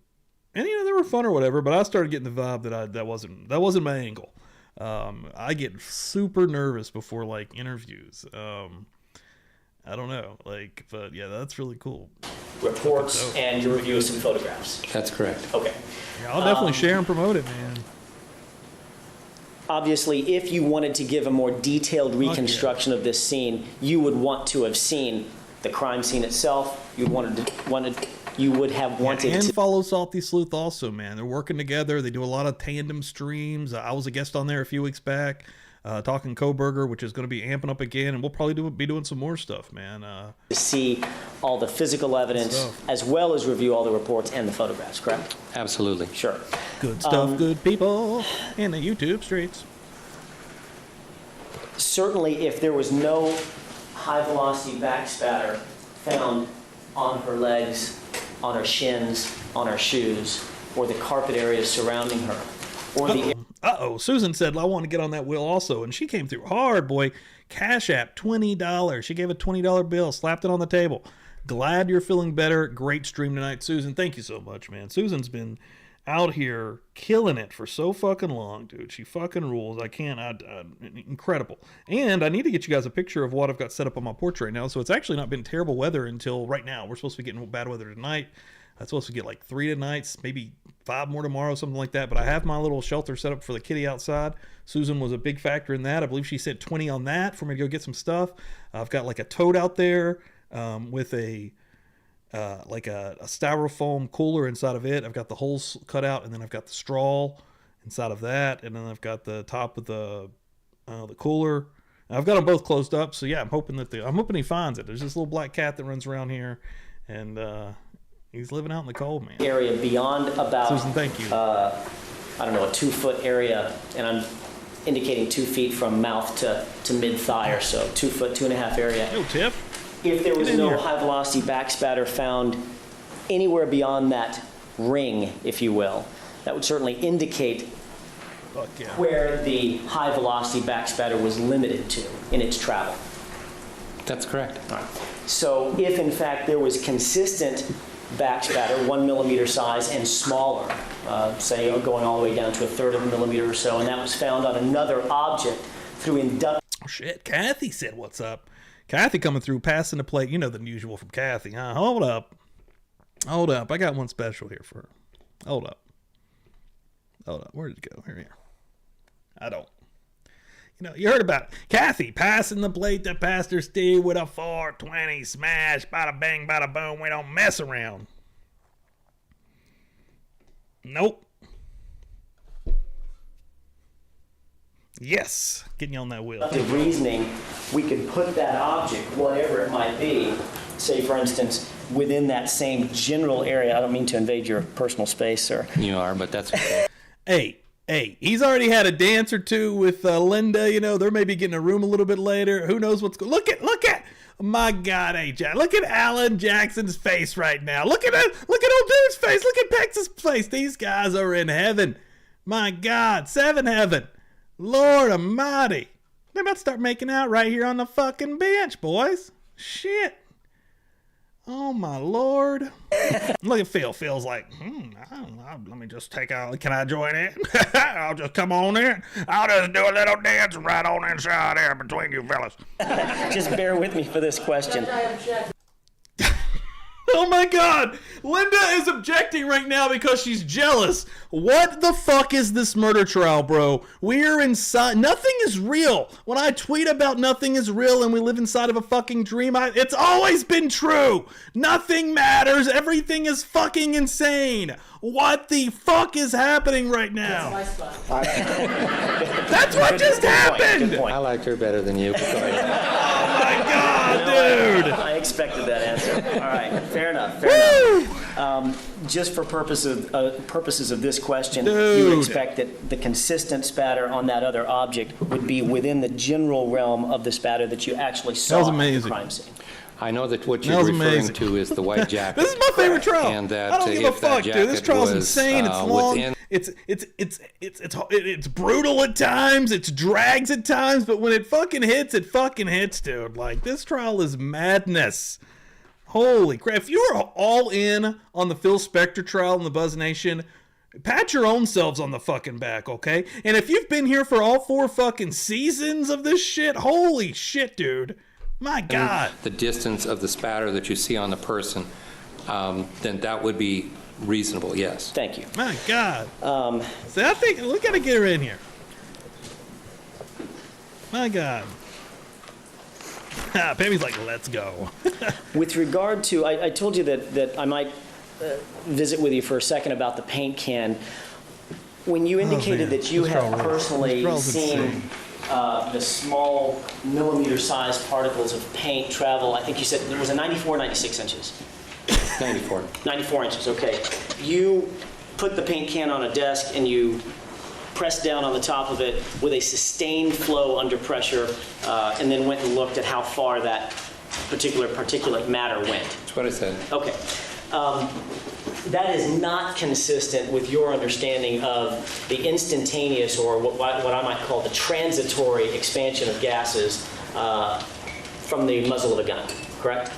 they were fun or whatever, but I started getting the vibe that that wasn't my angle. I get super nervous before like interviews. I don't know, but yeah, that's really cool. reports and your review of some photographs. That's correct. Okay. Yeah, I'll definitely share and promote it, man. Obviously, if you wanted to give a more detailed reconstruction of this scene, you would want to have seen the crime scene itself. You would have wanted and to follow Salty Sleuth also, man. They're working together. They do a lot of tandem streams. I was a guest on there a few weeks back, talking Coburger, which is going to be amping up again, and we'll probably be doing some more stuff, man. see all the physical evidence as well as review all the reports and the photographs, correct? Absolutely. Sure. Good stuff, good people in the YouTube streets. Certainly, if there was no high-velocity backspatter found on her legs, on her shins, on her shoes, or the carpet area surrounding her, or the Susan said, I want to get on that wheel also. And she came through hard, boy. Cash App, $20. She gave a $20 bill, slapped it on the table. Glad you're feeling better. Great stream tonight, Susan. Thank you so much, man. Susan's been out here killing it for so fucking long, dude. She fucking rules. Incredible. And I need to get you guys a picture of what I've got set up on my porch right now. So it's actually not been terrible weather until right now. We're supposed to be getting bad weather tonight. I'm supposed to get like 3 tonight, maybe 5 more tomorrow, something like that. But I have my little shelter set up for the kitty outside. Susan was a big factor in that. I believe she sent 20 on that for me to go get some stuff. I've got like a tote out there with a styrofoam cooler inside of it. I've got the holes cut out, and then I've got the straw inside of that, and then I've got the top of the cooler. I've got them both closed up, so yeah, I'm hoping he finds it. There's this little black cat that runs around here, and he's living out in the cold, man. area beyond about, Susan, thank you. a 2-foot area, and I'm indicating 2 feet from mouth to mid-thigh or so, 2 foot, 2.5 area. Yo, Tiff. If there was Get in no here. high-velocity backspatter found anywhere beyond that ring, if you will, that would certainly indicate Fuck yeah. where the high-velocity backspatter was limited to in its travel. That's correct. All right. So if, in fact, there was consistent backspatter, 1 millimeter size and smaller, say going all the way down to 1/3 of a millimeter or so, and that was found on another object through induction. Oh, shit. Kathy said, what's up? Kathy coming through, passing the plate. You know the usual from Kathy, huh? Hold up. I got one special here for her. Hold up. Where did it go? Here. I don't. You heard about it. Kathy passing the plate to Pastor Steve with a 420 smash. Bada bang, bada boom. We don't mess around. Nope. Yes, getting you on that wheel. The reasoning, we could put that object, whatever it might be, say for instance, within that same general area. I don't mean to invade your personal space, sir. You are, but that's okay. Hey, he's already had a dance or two with Linda. You know, they're maybe getting a room a little bit later. Who knows what's going? Look at. My God, hey, Jack, look at Alan Jackson's face right now. Look at old dude's face. Look at Pex's face. These guys are in heaven. My God, 7 heaven. Lord almighty. They're about to start making out right here on the fucking bench, boys. Shit. Oh, my Lord. Look at Phil. Phil's like, I don't know, let me just take out. Can I join in? I'll just come on in. I'll just do a little dance right on inside there between you fellas. Just bear with me for this question. Oh my God! Linda is objecting right now because she's jealous. What the fuck is this murder trial, bro? We're inside. Nothing is real. When I tweet about nothing is real and we live inside of a fucking dream, it's always been true. Nothing matters. Everything is fucking insane. What the fuck is happening right now? That's my spot. That's what just happened. Good point. I liked her better than you. Go ahead. Oh my God, dude. I expected that answer. All right, fair enough. Just for purposes of this question, you would expect that the consistent spatter on that other object would be within the general realm of the spatter that you actually saw at the crime scene. I know that what you're referring to is the white jacket. This is my favorite trial. And that I don't give a fuck, dude. This trial's insane. It's long. It's brutal at times. It's drags at times. But when it fucking hits, dude. Like, this trial is madness. Holy crap. If you are all in on the Phil Spector trial in the Buzz Nation, pat your own selves on the fucking back, okay? And if you've been here for all 4 fucking seasons of this shit, holy shit, dude. My God. The distance of the spatter that you see on the person, then that would be reasonable, yes. Thank you. My God. So I think we got to get her in here. My God. Pammy's like, let's go. With regard to, I told you that I might visit with you for a second about the paint can. When you indicated that you had personally seen the small millimeter-sized particles of paint travel, I think you said it was a 94 or 96 inches? 94. 94 inches, okay. You put the paint can on a desk and you pressed down on the top of it with a sustained flow under pressure, and then went and looked at how far that particular particulate matter went. That's what I said. Okay. That is not consistent with your understanding of the instantaneous, or what I might call the transitory expansion of gases from the muzzle of a gun, correct?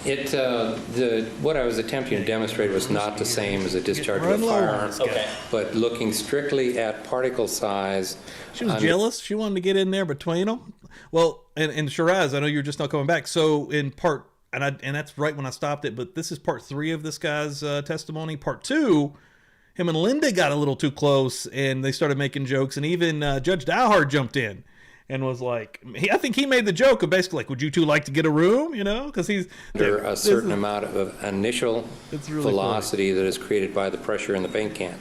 What I was attempting to demonstrate was not the same as a discharge of a firearm. Okay. But looking strictly at particle size. She was jealous. She wanted to get in there between them. Well, and Shiraz, I know you're just not coming back. So in part, and that's right when I stopped it, but this is part 3 of this guy's testimony. Part 2, him and Linda got a little too close, and they started making jokes, and even Judge Dowhard jumped in and was like, I think he made the joke of basically like, would you two like to get a room, you know? Because he's under a certain amount of initial velocity that is created by the pressure in the paint can.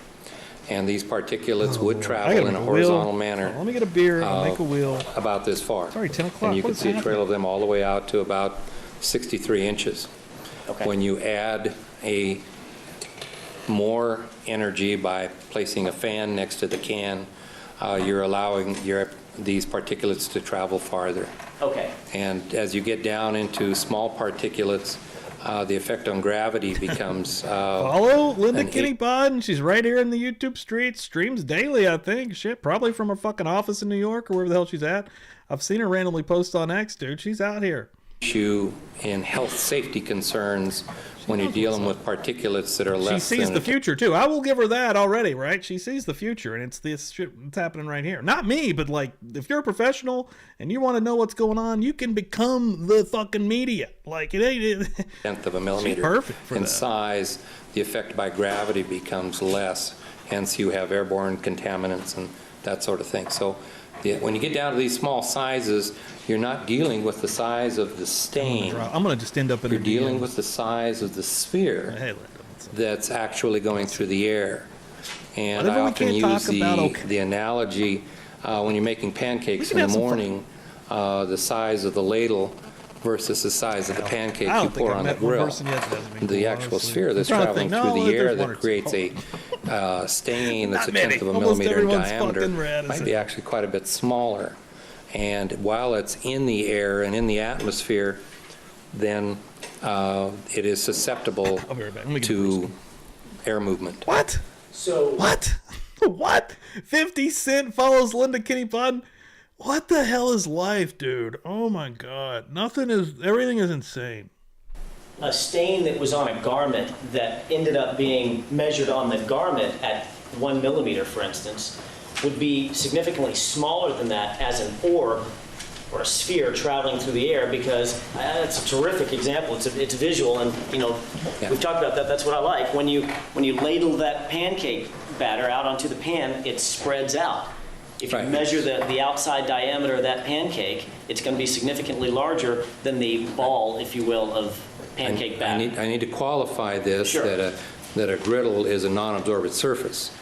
And these particulates would travel in a horizontal manner. Let me get a beer and I'll make a wheel. About this far. It's already 10 o'clock. And you can see a trail of them all the way out to about 63 inches. Okay. When you add more energy by placing a fan next to the can, you're allowing these particulates to travel farther. Okay. And as you get down into small particulates, the effect on gravity becomes... Follow Linda Kinney Podden. She's right here in the YouTube streets. Streams daily, I think. Shit, probably from her fucking office in New York or wherever the hell she's at. I've seen her randomly post on X, dude. She's out here. Issue in health safety concerns when you're dealing with particulates that are less She sees the future, too. I will give her that already, right? She sees the future, and it's this shit that's happening right here. Not me, but, like, if you're a professional and you want to know what's going on, you can become the fucking media. Like, it ain't... tenth of a millimeter in size, the effect by gravity becomes less. Hence, you have airborne contaminants and that sort of thing. So when you get down to these small sizes, you're not dealing with the size of the stain. I'm going to just end up in You're dealing with the size of the sphere that's actually going through the air. And I often use the analogy when you're making pancakes in the morning, the size of the ladle versus the size of the pancake you pour on the grill, the actual sphere that's traveling through the air that creates a stain that's a tenth of a millimeter in diameter might be actually quite a bit smaller. And while it's in the air and in the atmosphere, then it is susceptible to air movement. What? So what? What? 50 Cent follows Linda Kenny Pun? What the hell is life, dude? Oh my God. Everything is insane. A stain that was on a garment that ended up being measured on the garment at 1 millimeter, for instance, would be significantly smaller than that as an orb or a sphere traveling through the air, because it's a terrific example. It's visual, and we've talked about that. That's what I like. When you ladle that pancake batter out onto the pan, it spreads out. If you measure the outside diameter of that pancake, it's going to be significantly larger than the ball, if you will, of pancake batter. I need to qualify this, that a griddle is a non-absorbent surface,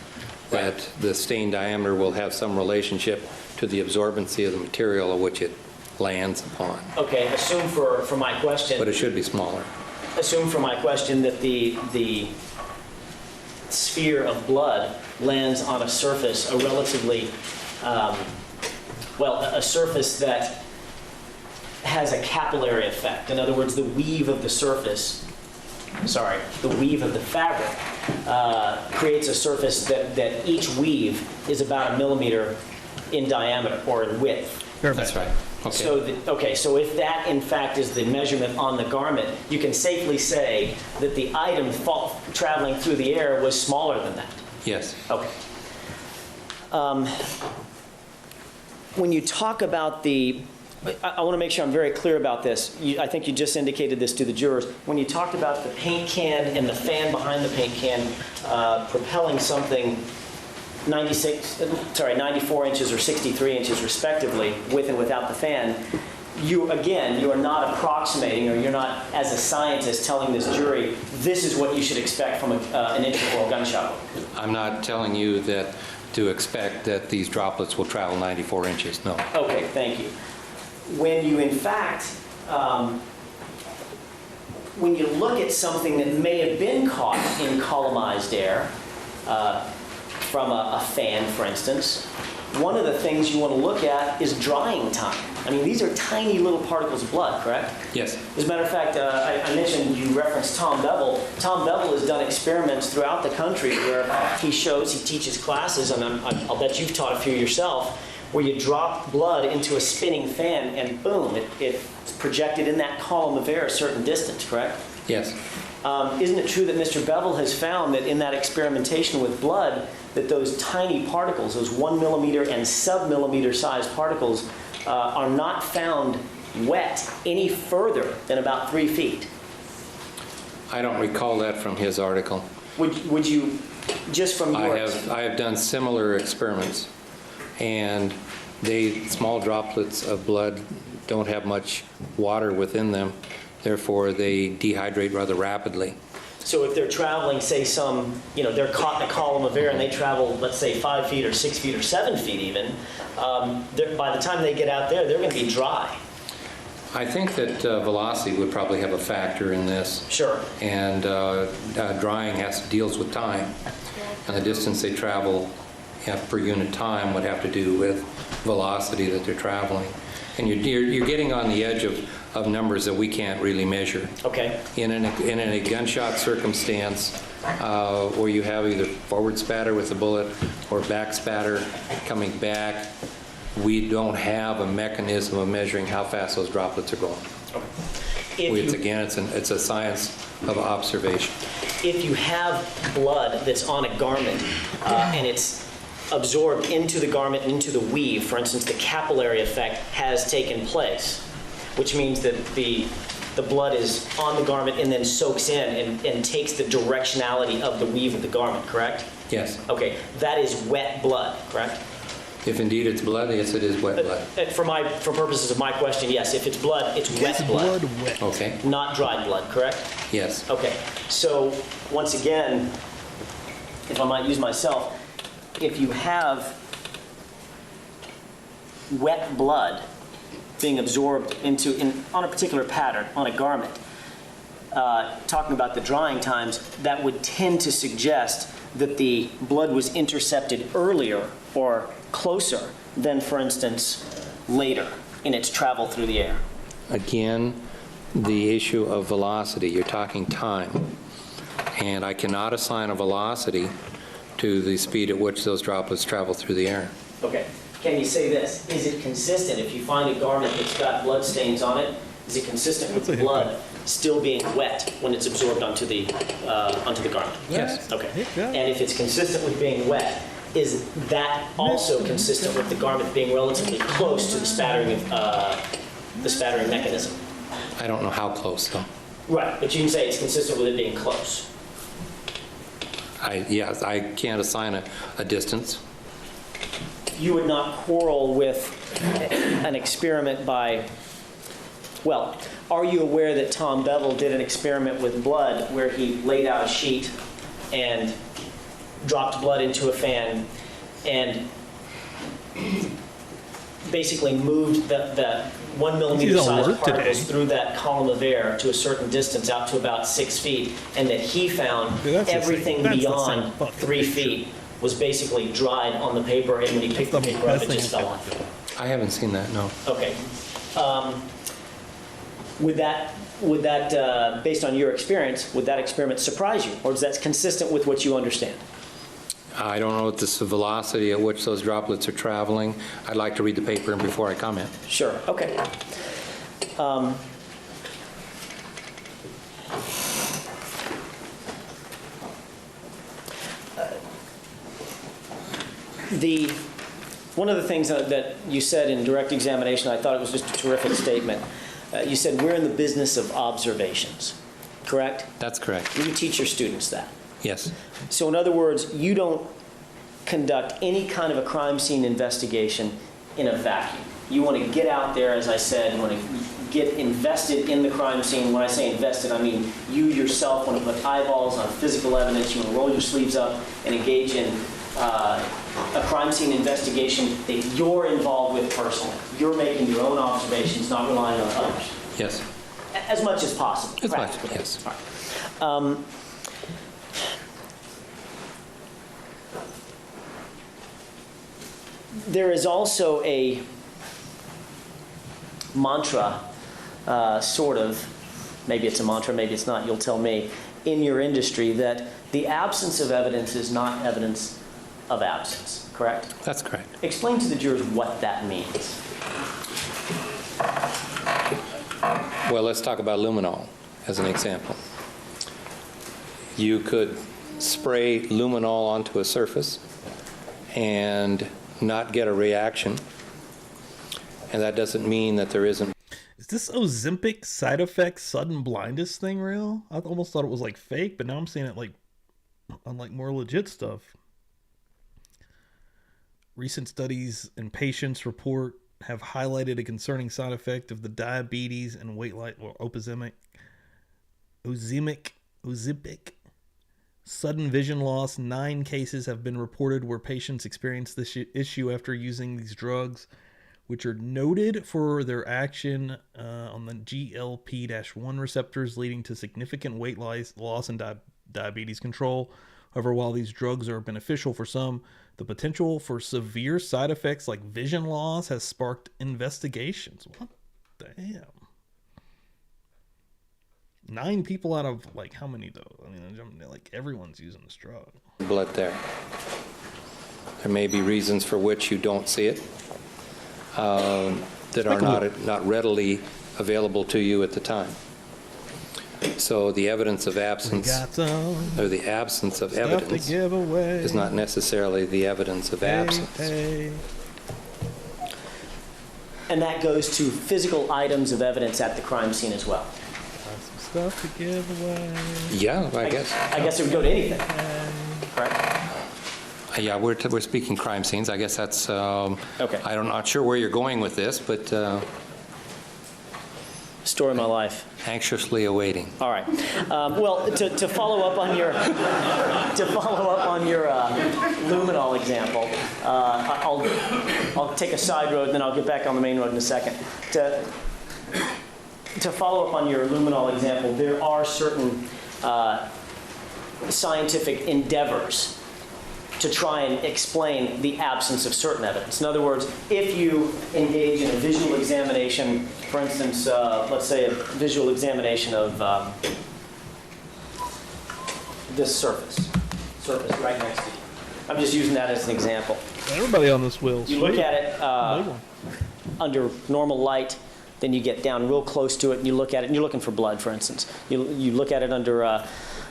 that the stain diameter will have some relationship to the absorbency of the material of which it lands upon. Okay, assume for my question... But it should be smaller. Assume for my question that the sphere of blood lands on a surface, a relatively... a surface that has a capillary effect. In other words, the weave of the fabric creates a surface that each weave is about 1 millimeter in diameter or in width. That's right. Okay. So if that in fact is the measurement on the garment, you can safely say that the item traveling through the air was smaller than that. Yes. Okay. When you talk about I want to make sure I'm very clear about this. I think you just indicated this to the jurors. When you talked about the paint can and the fan behind the paint can propelling something 94 inches or 63 inches respectively, with and without the fan, you are not approximating, or you're not, as a scientist, telling this jury, this is what you should expect from an integral gunshot wound. I'm not telling you that to expect that these droplets will travel 94 inches, no. Okay, thank you. When you, in fact, when you look at something that may have been caught in columnized air, from a fan, for instance, one of the things you want to look at is drying time. I mean, these are tiny little particles of blood, correct? Yes. As a matter of fact, I mentioned, you referenced Tom Bevel. Tom Bevel has done experiments throughout the country where he teaches classes, and I'll bet you've taught a few yourself, where you drop blood into a spinning fan and boom, it's projected in that column of air a certain distance, correct? Yes. Isn't it true that Mr. Bevel has found that in that experimentation with blood, that those tiny particles, those 1 millimeter and sub-millimeter sized particles, are not found wet any further than about 3 feet? I don't recall that from his article. Would you, just from yours? I have done similar experiments, and small droplets of blood don't have much water within them. Therefore, they dehydrate rather rapidly. So if they're traveling, say they're caught in a column of air and they travel, let's say 5 feet or 6 feet or 7 feet even, by the time they get out there, they're going to be dry. I think that velocity would probably have a factor in this. Sure. And drying deals with time. And the distance they travel per unit time would have to do with velocity that they're traveling. And you're getting on the edge of numbers that we can't really measure. Okay. In a gunshot circumstance, where you have either forward spatter with the bullet or back spatter coming back, we don't have a mechanism of measuring how fast those droplets are going. Okay. It's a science of observation. If you have blood that's on a garment and it's absorbed into the garment and into the weave, for instance, the capillary effect has taken place, which means that the blood is on the garment and then soaks in and takes the directionality of the weave of the garment, correct? Yes. Okay, that is wet blood, correct? If indeed it's blood, yes, it is wet blood. For purposes of my question, yes, if it's blood, it's wet blood. Wet. Okay. Not dried blood, correct? Yes. Okay, so once again, if I might use myself, if you have wet blood being absorbed on a particular pattern, on a garment, talking about the drying times, that would tend to suggest that the blood was intercepted earlier or closer than, for instance, later in its travel through the air. Again, the issue of velocity, you're talking time. And I cannot assign a velocity to the speed at which those droplets travel through the air. Okay. Can you say this? Is it consistent? If you find a garment that's got blood stains on it, is it consistent with the blood still being wet when it's absorbed onto the garment? Yes. Okay. And if it's consistent with being wet, is that also consistent with the garment being relatively close to the spattering mechanism? I don't know how close, though. Right, but you can say it's consistent with it being close. Yes, I can't assign a distance. You would not quarrel with an experiment by, well, are you aware that Tom Bevel did an experiment with blood where he laid out a sheet and dropped blood into a fan and basically moved the 1 millimeter size particles through that column of air to a certain distance out to about 6 feet, and that he found everything beyond 3 feet was basically dried on the paper, and when he picked the paper up, it just fell off. I haven't seen that, no. Okay. Would that, based on your experience, would that experiment surprise you, or is that consistent with what you understand? I don't know what the velocity at which those droplets are traveling. I'd like to read the paper before I comment. Sure, okay. One of the things that you said in direct examination, I thought it was just a terrific statement. You said, we're in the business of observations, correct? That's correct. You teach your students that. Yes. So in other words, you don't conduct any kind of a crime scene investigation in a vacuum. You want to get out there, as I said, you want to get invested in the crime scene. When I say invested, I mean you yourself want to put eyeballs on physical evidence. You want to roll your sleeves up and engage in a crime scene investigation that you're involved with personally. You're making your own observations, not relying on others. Yes. As much as possible. As much, yes. All right. There is also a mantra, sort of, maybe it's a mantra, maybe it's not, you'll tell me, in your industry that the absence of evidence is not evidence of absence, correct? That's correct. Explain to the jurors what that means. Well, let's talk about luminol as an example. You could spray luminol onto a surface and not get a reaction, and that doesn't mean that there isn't. Is this Ozempic side effects sudden blindness thing real? I almost thought it was like fake, but now I'm seeing it like on like more legit stuff. Recent studies and patients report have highlighted a concerning side effect of the diabetes and weight loss, or Ozempic sudden vision loss. 9 cases have been reported where patients experience this issue after using these drugs, which are noted for their action on the GLP-1 receptors, leading to significant weight loss and diabetes control. However, while these drugs are beneficial for some, the potential for severe side effects like vision loss has sparked investigations. What the hell? 9 people out of like how many though? I mean, like everyone's using this drug. Blood there. There may be reasons for which you don't see it that are not readily available to you at the time. So the evidence of absence, or the absence of evidence, is not necessarily the evidence of absence. And that goes to physical items of evidence at the crime scene as well. Stuff to give away. Yeah, I guess. I guess it would go to anything, correct? Yeah, we're speaking crime scenes. I guess that's, okay. I'm not sure where you're going with this, but... Story of my life. Anxiously awaiting. All right. Well, to follow up on your to follow up on your luminol example, I'll take a side road, and then I'll get back on the main road in a second. To follow up on your luminol example, there are certain scientific endeavors to try and explain the absence of certain evidence. In other words, if you engage in a visual examination, for instance, let's say a visual examination of this surface right next to you. I'm just using that as an example. Everybody on this wheel. You look at it under normal light, then you get down real close to it and you look at it, and you're looking for blood, for instance. You look at it under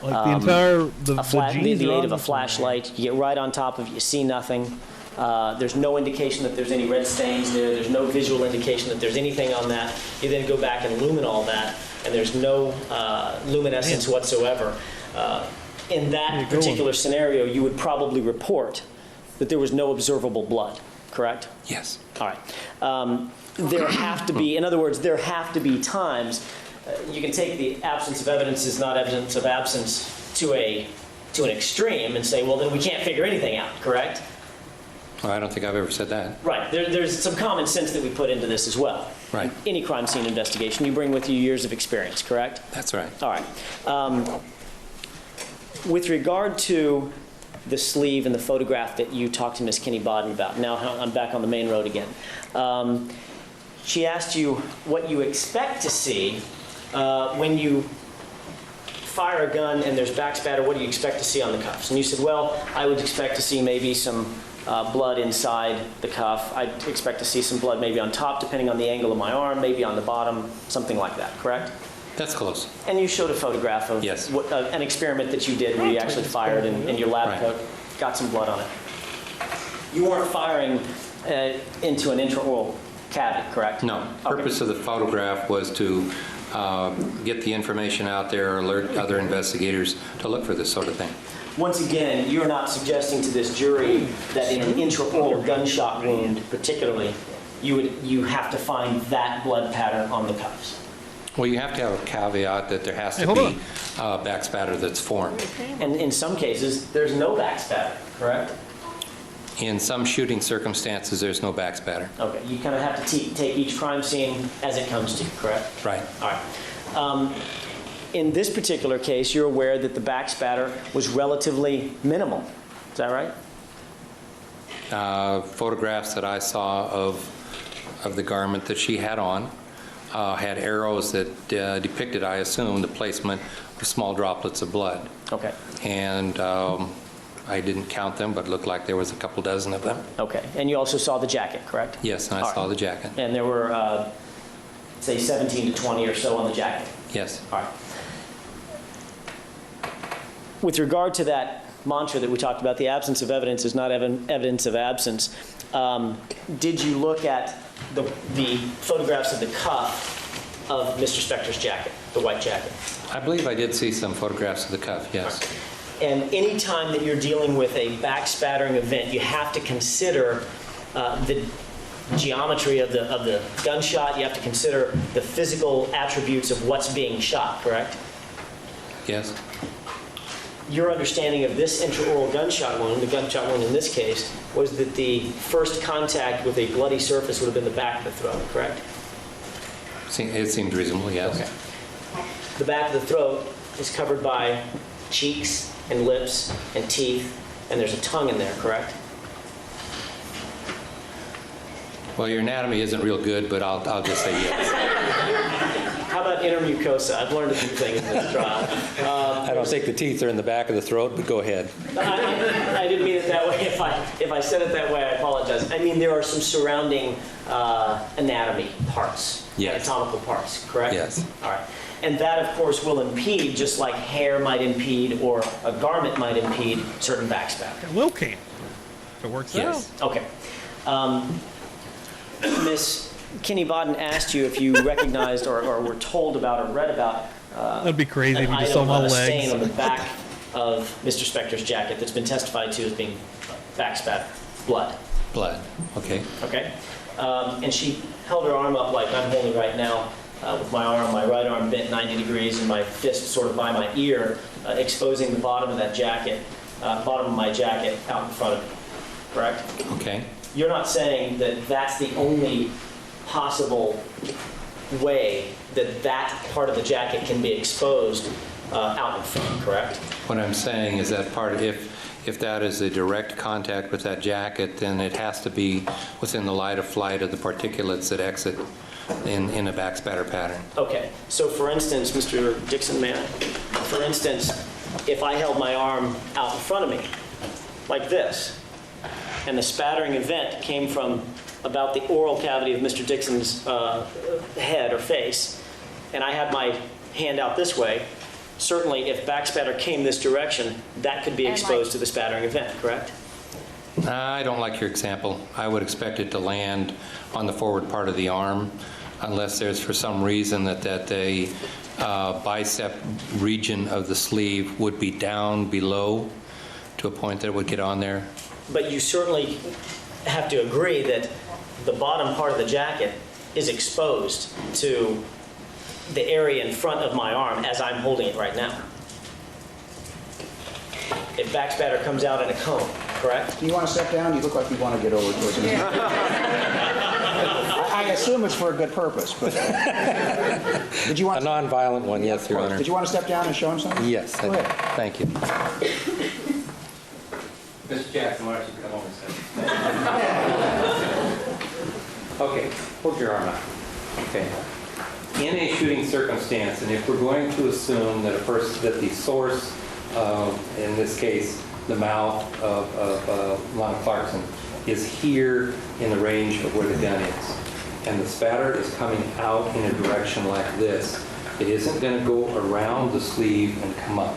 like the entire the aid of a flashlight. You get right on top of it, you see nothing. There's no indication that there's any red stains there. There's no visual indication that there's anything on that. You then go back and luminol that, and there's no luminescence whatsoever. In that particular scenario, you would probably report that there was no observable blood, correct? Yes. All right. There have to be, in other words, there have to be times, you can take the absence of evidence is not evidence of absence to an extreme and say, well, then we can't figure anything out, correct? Well, I don't think I've ever said that. Right. There's some common sense that we put into this as well. Right. Any crime scene investigation, you bring with you years of experience, correct? That's right. All right. With regard to the sleeve and the photograph that you talked to Ms. Kinney-Bodden about, now I'm back on the main road again. She asked you what you expect to see when you fire a gun and there's back spatter. What do you expect to see on the cuffs? And you said, well, I would expect to see maybe some blood inside the cuff. I'd expect to see some blood maybe on top, depending on the angle of my arm, maybe on the bottom, something like that, correct? That's close. And you showed a photograph of yes. An experiment that you did where you actually fired and your lab coat got some blood on it. You weren't firing into an intraoral cavity, correct? No. The purpose of the photograph was to get the information out there, alert other investigators to look for this sort of thing. Once again, you're not suggesting to this jury that in an intraoral gunshot wound, particularly, you have to find that blood pattern on the cuffs. Well, you have to have a caveat that there has to be back spatter that's formed. And in some cases, there's no back spatter, correct? In some shooting circumstances, there's no back spatter. Okay, you kind of have to take each crime scene as it comes to you, correct? Right. All right. In this particular case, you're aware that the back spatter was relatively minimal. Is that right? Photographs that I saw of the garment that she had on had arrows that depicted, I assume, the placement of small droplets of blood. Okay. And I didn't count them, but it looked like there was a couple dozen of them. Okay. And you also saw the jacket, correct? Yes, and I saw the jacket. And there were, say, 17 to 20 or so on the jacket? Yes. All right. With regard to that mantra that we talked about, the absence of evidence is not evidence of absence, did you look at the photographs of the cuff of Mr. Spector's jacket, the white jacket? I believe I did see some photographs of the cuff, yes. And any time that you're dealing with a back spattering event, you have to consider the geometry of the gunshot. You have to consider the physical attributes of what's being shot, correct? Yes. Your understanding of this intraoral gunshot wound, the gunshot wound in this case, was that the first contact with a bloody surface would have been the back of the throat, correct? It seemed reasonable, yes. Okay. The back of the throat is covered by cheeks and lips and teeth, and there's a tongue in there, correct? Well, your anatomy isn't real good, but I'll just say yes. How about intermucosa? I've learned a few things in this trial. I don't think the teeth are in the back of the throat, but go ahead. I didn't mean it that way. If I said it that way, I apologize. I mean, there are some surrounding anatomy parts, anatomical parts, correct? Yes. All right. And that, of course, will impede, just like hair might impede or a garment might impede certain back spatter. It will can. If it works out. Okay. Miss Kinney-Bodden asked you if you recognized or were told about or read about that'd be crazy if you just saw my legs. Stain on the back of Mr. Spector's jacket that's been testified to as being back spatter, blood. Blood, okay. Okay. And she held her arm up like I'm holding right now, with my right arm bent 90 degrees and my fist sort of by my ear, exposing the bottom of that jacket. bottom of my jacket out in front of me, correct? Okay. You're not saying that that's the only possible way that that part of the jacket can be exposed out in front, correct? What I'm saying is that if that is a direct contact with that jacket, then it has to be within the line of flight of the particulates that exit in a backspatter pattern. Okay, so for instance, Mr. Dixon, man, for instance, if I held my arm out in front of me, like this, and the spattering event came from about the oral cavity of Mr. Dixon's head or face, and I had my hand out this way, certainly if backspatter came this direction, that could be exposed to the spattering event, correct? I don't like your example. I would expect it to land on the forward part of the arm, unless there's for some reason that the bicep region of the sleeve would be down below to a point that it would get on there. But you certainly have to agree that the bottom part of the jacket is exposed to the area in front of my arm as I'm holding it right now. If backspatter comes out in a cone, correct? Do you want to step down? You look like you want to get over towards me. I assume it's for a good purpose, but did you want A nonviolent one, yes, Your Honor. Did you want to step down and show him something? Yes, Go ahead. thank you. Mr. Jackson, why don't you come over and sit? Okay, hold your arm out. Okay. In a shooting circumstance, and if we're going to assume that that the source, in this case, the mouth of Lana Clarkson, is here in the range of where the gun is, and the spatter is coming out in a direction like this, it isn't going to go around the sleeve and come up.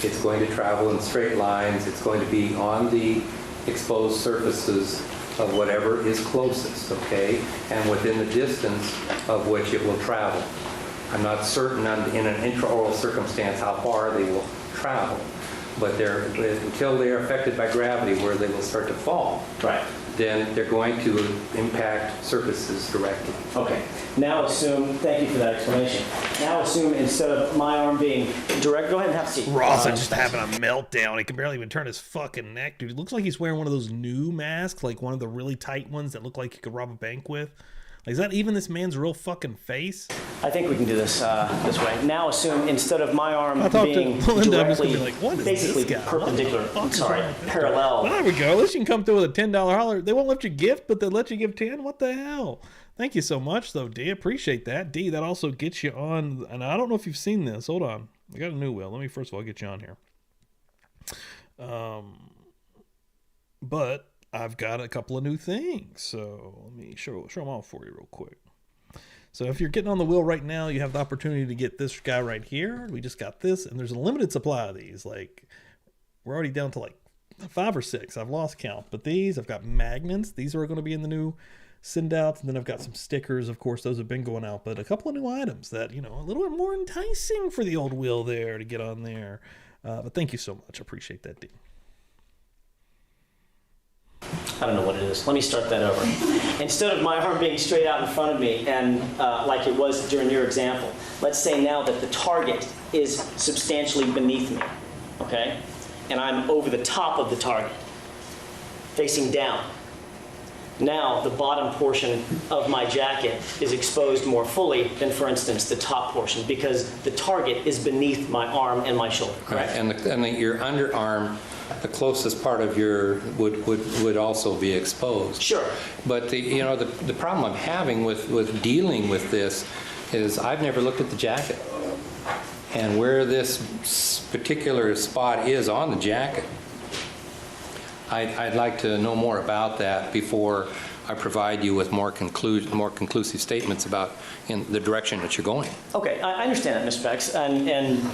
It's going to travel in straight lines. It's going to be on the exposed surfaces of whatever is closest, okay, and within the distance of which it will travel. I'm not certain in an intraoral circumstance how far they will travel, but until they are affected by gravity where they will start to fall, Right. then they're going to impact surfaces directly. Okay. Now assume, thank you for that explanation. Now assume instead of my arm being direct, go ahead and have a seat. Ross is just having a meltdown. He can barely even turn his fucking neck, dude. It looks like he's wearing one of those new masks, like one of the really tight ones that look like you could rob a bank with. Like, is that even this man's real fucking face? I think we can do this this way. Now assume instead of my arm being Linda, I'm just directly, gonna be like, what is basically this guy? perpendicular, I'm sorry, parallel. Well, there we go. At least you can come through with a $10 holler. They won't let you gift, but they let you give 10. What the hell? Thank you so much, though, D. Appreciate that. D, that also gets you on. And I don't know if you've seen this. Hold on. I got a new wheel. Let me first of all get you on here. But I've got a couple of new things. So let me show them all for you real quick. So if you're getting on the wheel right now, you have the opportunity to get this guy right here. We just got this, and there's a limited supply of these. Like, we're already down to like 5 or 6. I've lost count. But these, I've got magnets. These are going to be in the new send outs, and then I've got some stickers. Of course, those have been going out, but a couple of new items that, you know, a little bit more enticing for the old wheel there to get on there. But thank you so much. I appreciate that, D. I don't know what it is. Let me start that over. Instead of my arm being straight out in front of me and like it was during your example, let's say now that the target is substantially beneath me, okay? And I'm over the top of the target, facing down. Now the bottom portion of my jacket is exposed more fully than, for instance, the top portion, because the target is beneath my arm and my shoulder, correct? Right. And your underarm, the closest part of your would also be exposed. Sure. But the problem I'm having with dealing with this is I've never looked at the jacket, and where this particular spot is on the jacket, I'd like to know more about that before I provide you with more conclusive statements about in the direction that you're going. Okay, I understand that, Mr. Bex, and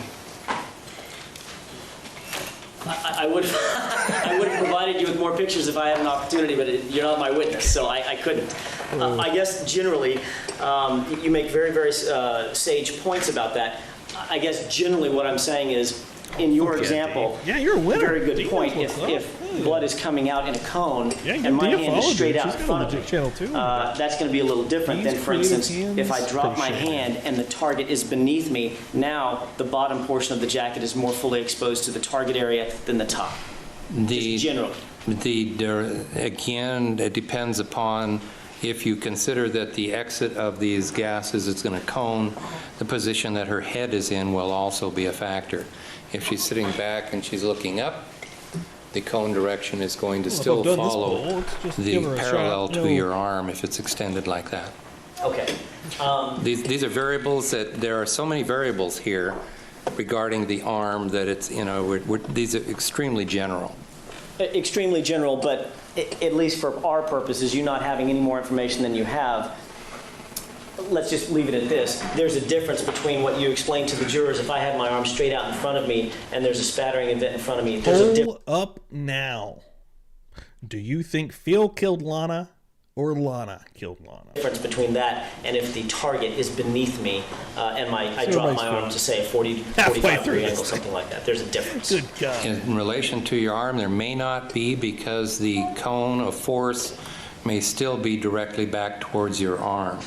I would have provided you with more pictures if I had an opportunity, but you're not my witness, so I couldn't. I guess generally, you make very, very sage points about that. I guess generally what I'm saying is, in your example, yeah, you're a winner. Very good point. If blood is coming out in a cone and my hand is straight out in front of me, that's going to be a little different than, for instance, if I drop my hand and the target is beneath me, now the bottom portion of the jacket is more fully exposed to the target area than the top. Just generally. Again, it depends upon if you consider that the exit of these gases is going to cone, the position that her head is in will also be a factor. If she's sitting back and she's looking up, the cone direction is going to still follow the parallel to your arm if it's extended like that. Okay. These are variables that there are so many variables here regarding the arm that it's, these are extremely general. Extremely general, but at least for our purposes, you not having any more information than you have, let's just leave it at this. There's a difference between what you explained to the jurors. If I had my arm straight out in front of me and there's a spattering event in front of me, there's a difference. Hold up now. Do you think Phil killed Lana or Lana killed Lana? Difference between that and if the target is beneath me and I drop my arm to say a 45 degree angle, something like that. There's a difference. Good God. In relation to your arm, there may not be, because the cone of force may still be directly back towards your arm.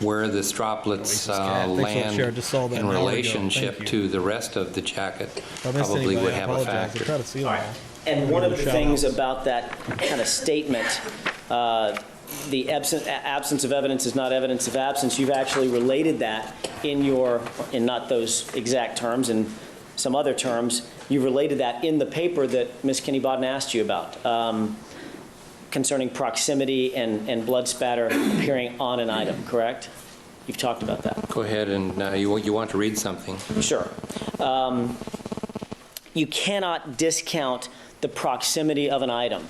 Where the droplets land in relationship to the rest of the jacket probably would have a factor. All right. And one of the things about that kind of statement, the absence of evidence is not evidence of absence, you've actually related that in not those exact terms, in some other terms, you related that in the paper that Ms. Kinney-Bodden asked you about, concerning proximity and blood spatter appearing on an item, correct? You've talked about that. Go ahead, and you want to read something. Sure. You cannot discount the proximity of an item,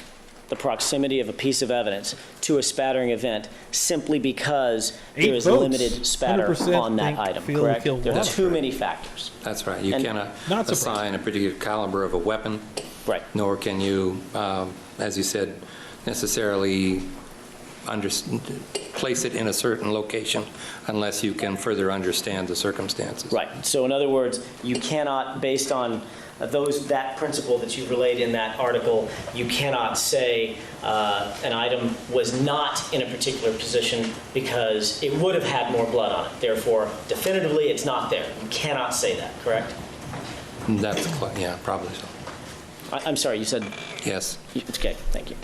the proximity of a piece of evidence to a spattering event simply because there is limited spatter on that item, correct? There are too many factors. That's right. You cannot assign a particular caliber of a weapon, right? Nor can you, as you said, necessarily place it in a certain location unless you can further understand the circumstances. Right. So in other words, you cannot, based on that principle that you relayed in that article, you cannot say an item was not in a particular position because it would have had more blood on it. Therefore, definitively, it's not there. You cannot say that, correct? That's, yeah, probably so. I'm sorry, you said? Yes. Okay, thank you.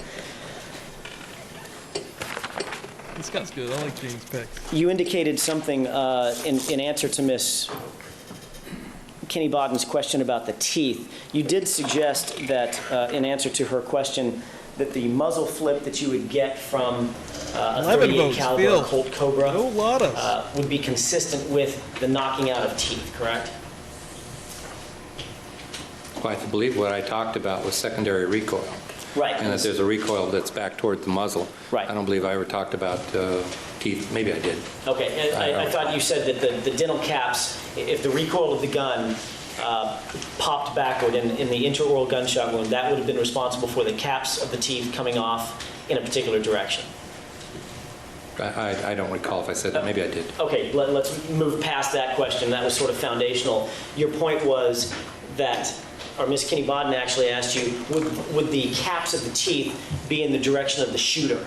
This guy's good. I like James Peck. You indicated something in answer to Ms. Kinney-Bodden's question about the teeth. You did suggest that, in answer to her question, that the muzzle flip that you would get from a 38 caliber Colt Cobra would be consistent with the knocking out of teeth, correct? Well, I believe what I talked about was secondary recoil. Right. And that there's a recoil that's back toward the muzzle. Right. I don't believe I ever talked about teeth. Maybe I did. Okay. And I thought you said that the dental caps, if the recoil of the gun popped backward in the intraoral gunshot wound, that would have been responsible for the caps of the teeth coming off in a particular direction. I don't recall if I said that. Maybe I did. Okay. Let's move past that question. That was sort of foundational. Your point was that, or Ms. Kinney-Bodden actually asked you, would the caps of the teeth be in the direction of the shooter?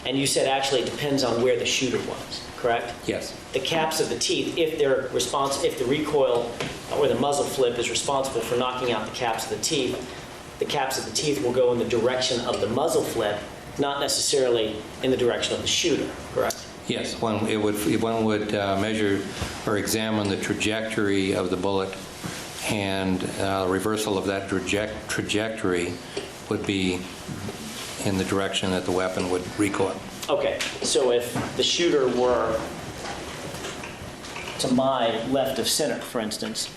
And you said actually it depends on where the shooter was, correct? Yes. The caps of the teeth, if the recoil or the muzzle flip is responsible for knocking out the caps of the caps of the teeth will go in the direction of the muzzle flip, not necessarily in the direction of the shooter, correct? Yes. One would measure or examine the trajectory of the bullet, and reversal of that trajectory would be in the direction that the weapon would recoil. Okay, so if the shooter were to my left of center, for instance,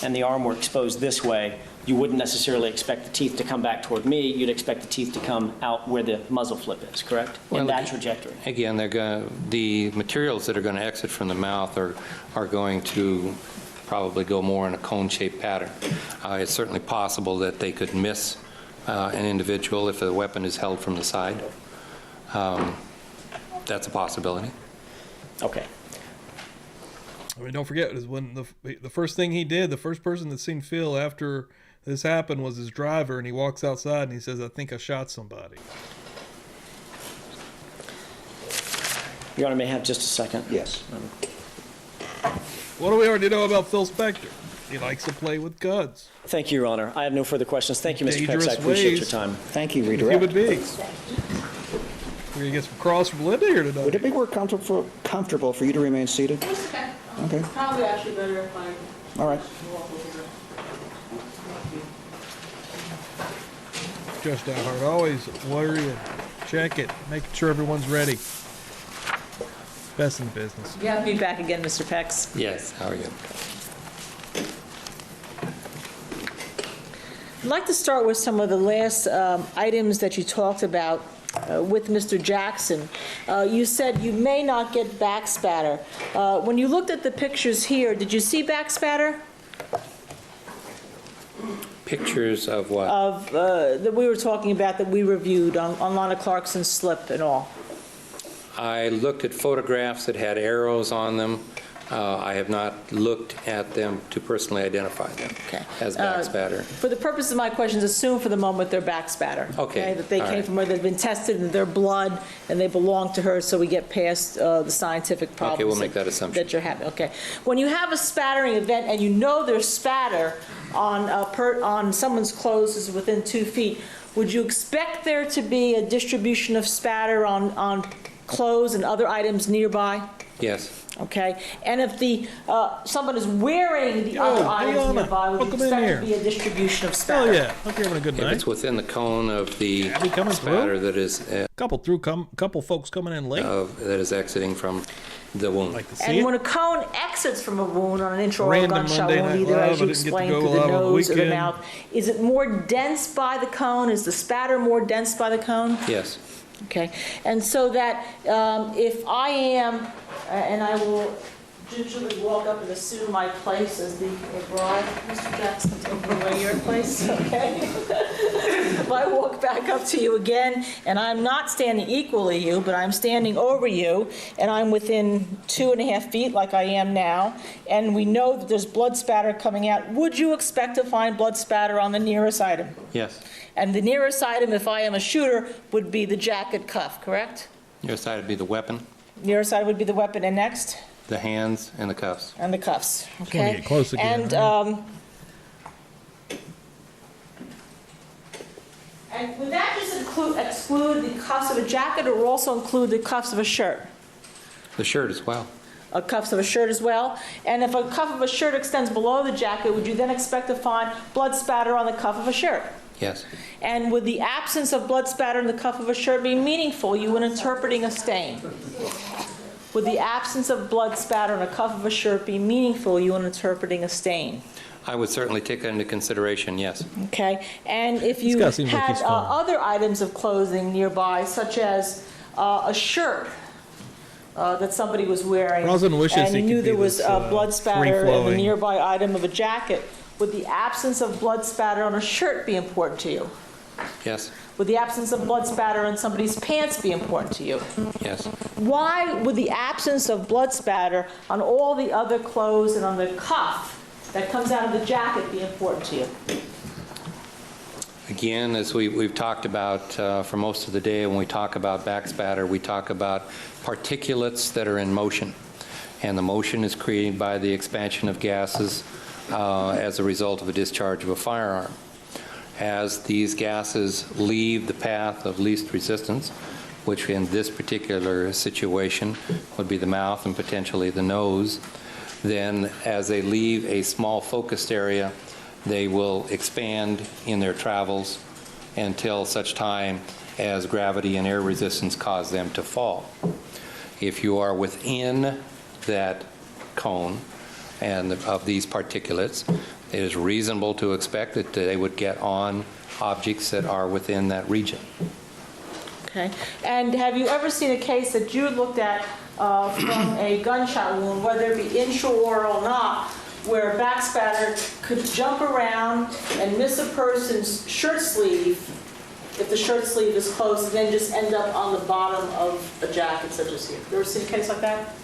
and the arm were exposed this way, you wouldn't necessarily expect the teeth to come back toward me. You'd expect the teeth to come out where the muzzle flip is, correct? In that trajectory. Again, the materials that are going to exit from the mouth are going to probably go more in a cone-shaped pattern. It's certainly possible that they could miss an individual if the weapon is held from the side. That's a possibility. Okay. I mean, don't forget, is when the first thing he did, the first person that seen Phil after this happened was his driver, and he walks outside and he says, "I think I shot somebody." Your Honor, may I have just a second? Yes. What do we already know about Phil Spector? He likes to play with guns. Thank you, Your Honor. I have no further questions. Thank you, Mr. Pex. I appreciate ways. your time. Thank you, redirect. Human beings. We're going to get some cross from Linda here tonight. Would it be more comfortable for you to remain seated? It's okay. Okay, Probably actually better if I all right. walk over here. Judge Dahart, always worry and check it, making sure everyone's ready. Best in the business. You have me back again, Mr. Pex. Yes, how are you? I'd like to start with some of the last items that you talked about with Mr. Jackson. You said you may not get backspatter. When you looked at the pictures here, did you see backspatter? Pictures of what? Of, that we were talking about, that we reviewed on Lana Clarkson's slip and all. I looked at photographs that had arrows on them. I have not looked at them to personally identify them as backspatter. For the purpose of my questions, assume for the moment they're backspatter. Okay. That they All came right. from her, they've been tested in their blood, and they belong to her, so we get past the scientific problems. Okay, we'll make that assumption. That you're having. Okay. When you have a spattering event and you know there's spatter on someone's clothes is within 2 feet, would you expect there to be a distribution of spatter on clothes and other items nearby? Yes. Okay, and if someone is wearing the other items nearby, would you expect there to be a distribution of spatter? Oh yeah, hope you're having a good If night. it's within the cone of the Abby coming spatter through? that is Couple folks coming in late. that is exiting from the wound. Like to see And it. when a cone exits from a wound on an intraoral Random gunshot Monday wound, Night either Live, as you I didn't get to explained go through the live on the nose or the weekend. mouth, is it more dense by the cone? Is the spatter more dense by the cone? Yes. Okay, and so that if I am, and I will gingerly walk up and assume my place as the bride, Mr. Jackson, taking away your place, okay? If I walk back up to you again, and I'm not standing equally you, but I'm standing over you, and I'm within 2.5 feet like I am now, and we know that there's blood spatter coming out, would you expect to find blood spatter on the nearest item? Yes. And the nearest item, if I am a shooter, would be the jacket cuff, correct? Your side would be the weapon, Nearest side would be the weapon, and next? the hands, and the cuffs. And the cuffs, wanna okay? get close again, And, right? and would that just exclude the cuffs of a jacket, or also include the cuffs of a shirt? The shirt as well. Cuffs of a shirt as well? And if a cuff of a shirt extends below the jacket, would you then expect to find blood spatter on the cuff of a shirt? Yes. And would the absence of blood spatter in the cuff of a shirt be meaningful you when interpreting a stain? Would the absence of blood spatter on a cuff of a shirt be meaningful you when interpreting a stain? I would certainly take that into consideration, yes. Okay, and if you guy seems like had he's fine. other items of clothing nearby, such as a shirt that somebody was wearing, Rosin wishes and he you knew could be there was this, blood spatter in the free-flowing. nearby item of a jacket, would the absence of blood spatter on a shirt be important to you? Yes. Would the absence of blood spatter on somebody's pants be important to you? Yes. Why would the absence of blood spatter on all the other clothes and on the cuff that comes out of the jacket be important to you? Again, as we've talked about for most of the day, when we talk about backspatter, we talk about particulates that are in motion. And the motion is created by the expansion of gases as a result of a discharge of a firearm. As these gases leave the path of least resistance, which in this particular situation would be the mouth and potentially the nose, then as they leave a small focused area, they will expand in their travels until such time as gravity and air resistance cause them to fall. If you are within that cone and of these particulates, it is reasonable to expect that they would get on objects that are within that region. Okay. And have you ever seen a case that you looked at from a gunshot wound, whether it be intraoral or not, where backspatter could jump around and miss a person's shirt sleeve if the shirt sleeve is closed, and then just end up on the bottom of a jacket such as here? You ever seen a case like that?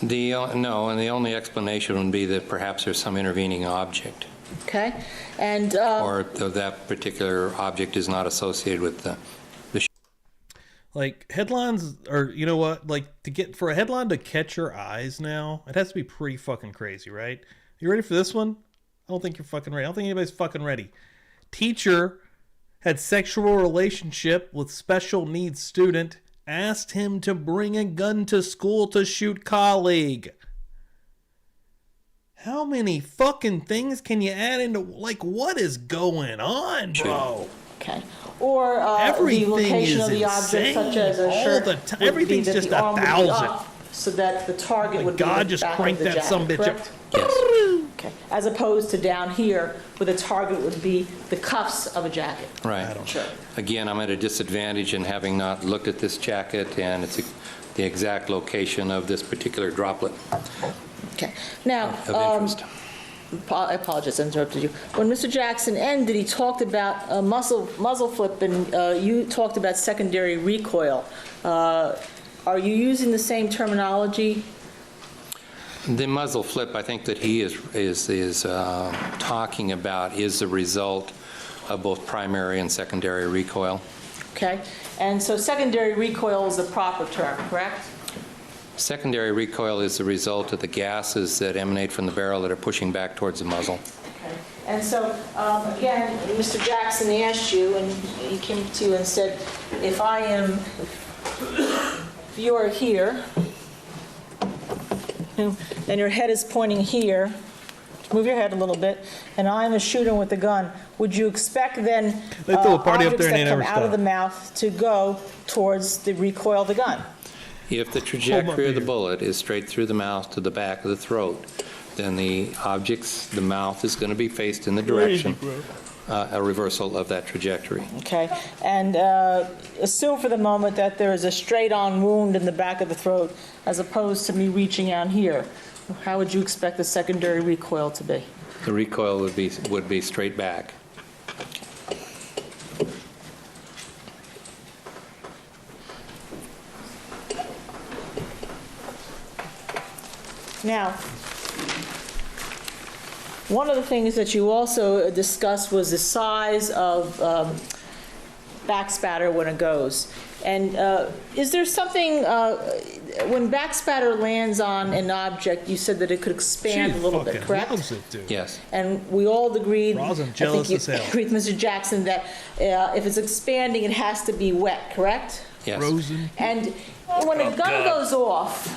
No, and the only explanation would be that perhaps there's some intervening object, Okay. And or that particular object is not associated with the Like headlines, or you know what? Like for a headline to catch your eyes now, it has to be pretty fucking crazy, right? You ready for this one? I don't think you're fucking ready. I don't think anybody's fucking ready. Teacher had sexual relationship with special needs student, asked him to bring a gun to school to shoot colleague. How many fucking things can you add into, like, what is going on, bro? Okay. Or the location of the object, such as a shirt. Everything's just 1,000. So that the target would be God the just back cranked of the that jacket, sumbitch up. correct? Yes. Okay. As opposed to down here, where the target would be the cuffs of a jacket. Right. Sure. Again, I'm at a disadvantage in having not looked at this jacket, and it's the exact location of this particular droplet Okay. Now, of interest. I apologize, I interrupted you. When Mr. Jackson ended, he talked about muzzle flip, and you talked about secondary recoil. Are you using the same terminology? The muzzle flip, I think that he is talking about is the result of both primary and secondary recoil. Okay. And so secondary recoil is the proper term, correct? Secondary recoil is the result of the gases that emanate from the barrel that are pushing back towards the muzzle. Okay. And so, again, Mr. Jackson asked you, and he came to you and said, if you are here, and your head is pointing here, move your head a little bit, and I'm a shooter with the gun, would you expect then They throw a party up objects there and they that come never out of stop. the mouth to go towards the recoil of the gun? If the trajectory of the bullet is straight through the mouth to the back of the throat, then the mouth is going to be faced in the direction, a reversal of that trajectory. Okay, and assume for the moment that there is a straight-on wound in the back of the throat as opposed to me reaching out here. How would you expect the secondary recoil to be? The recoil would be straight back. Now, one of the things that you also discussed was the size of backspatter when it goes. And is there something, when backspatter lands on an object, you said that it could expand a little bit, correct? Loves it, dude. Yes. And we all agreed, Roz, I'm I jealous think as you hell. agreed with Mr. Jackson, that if it's expanding, it has to be wet, correct? Yes. Frozen. And when a gun goes off,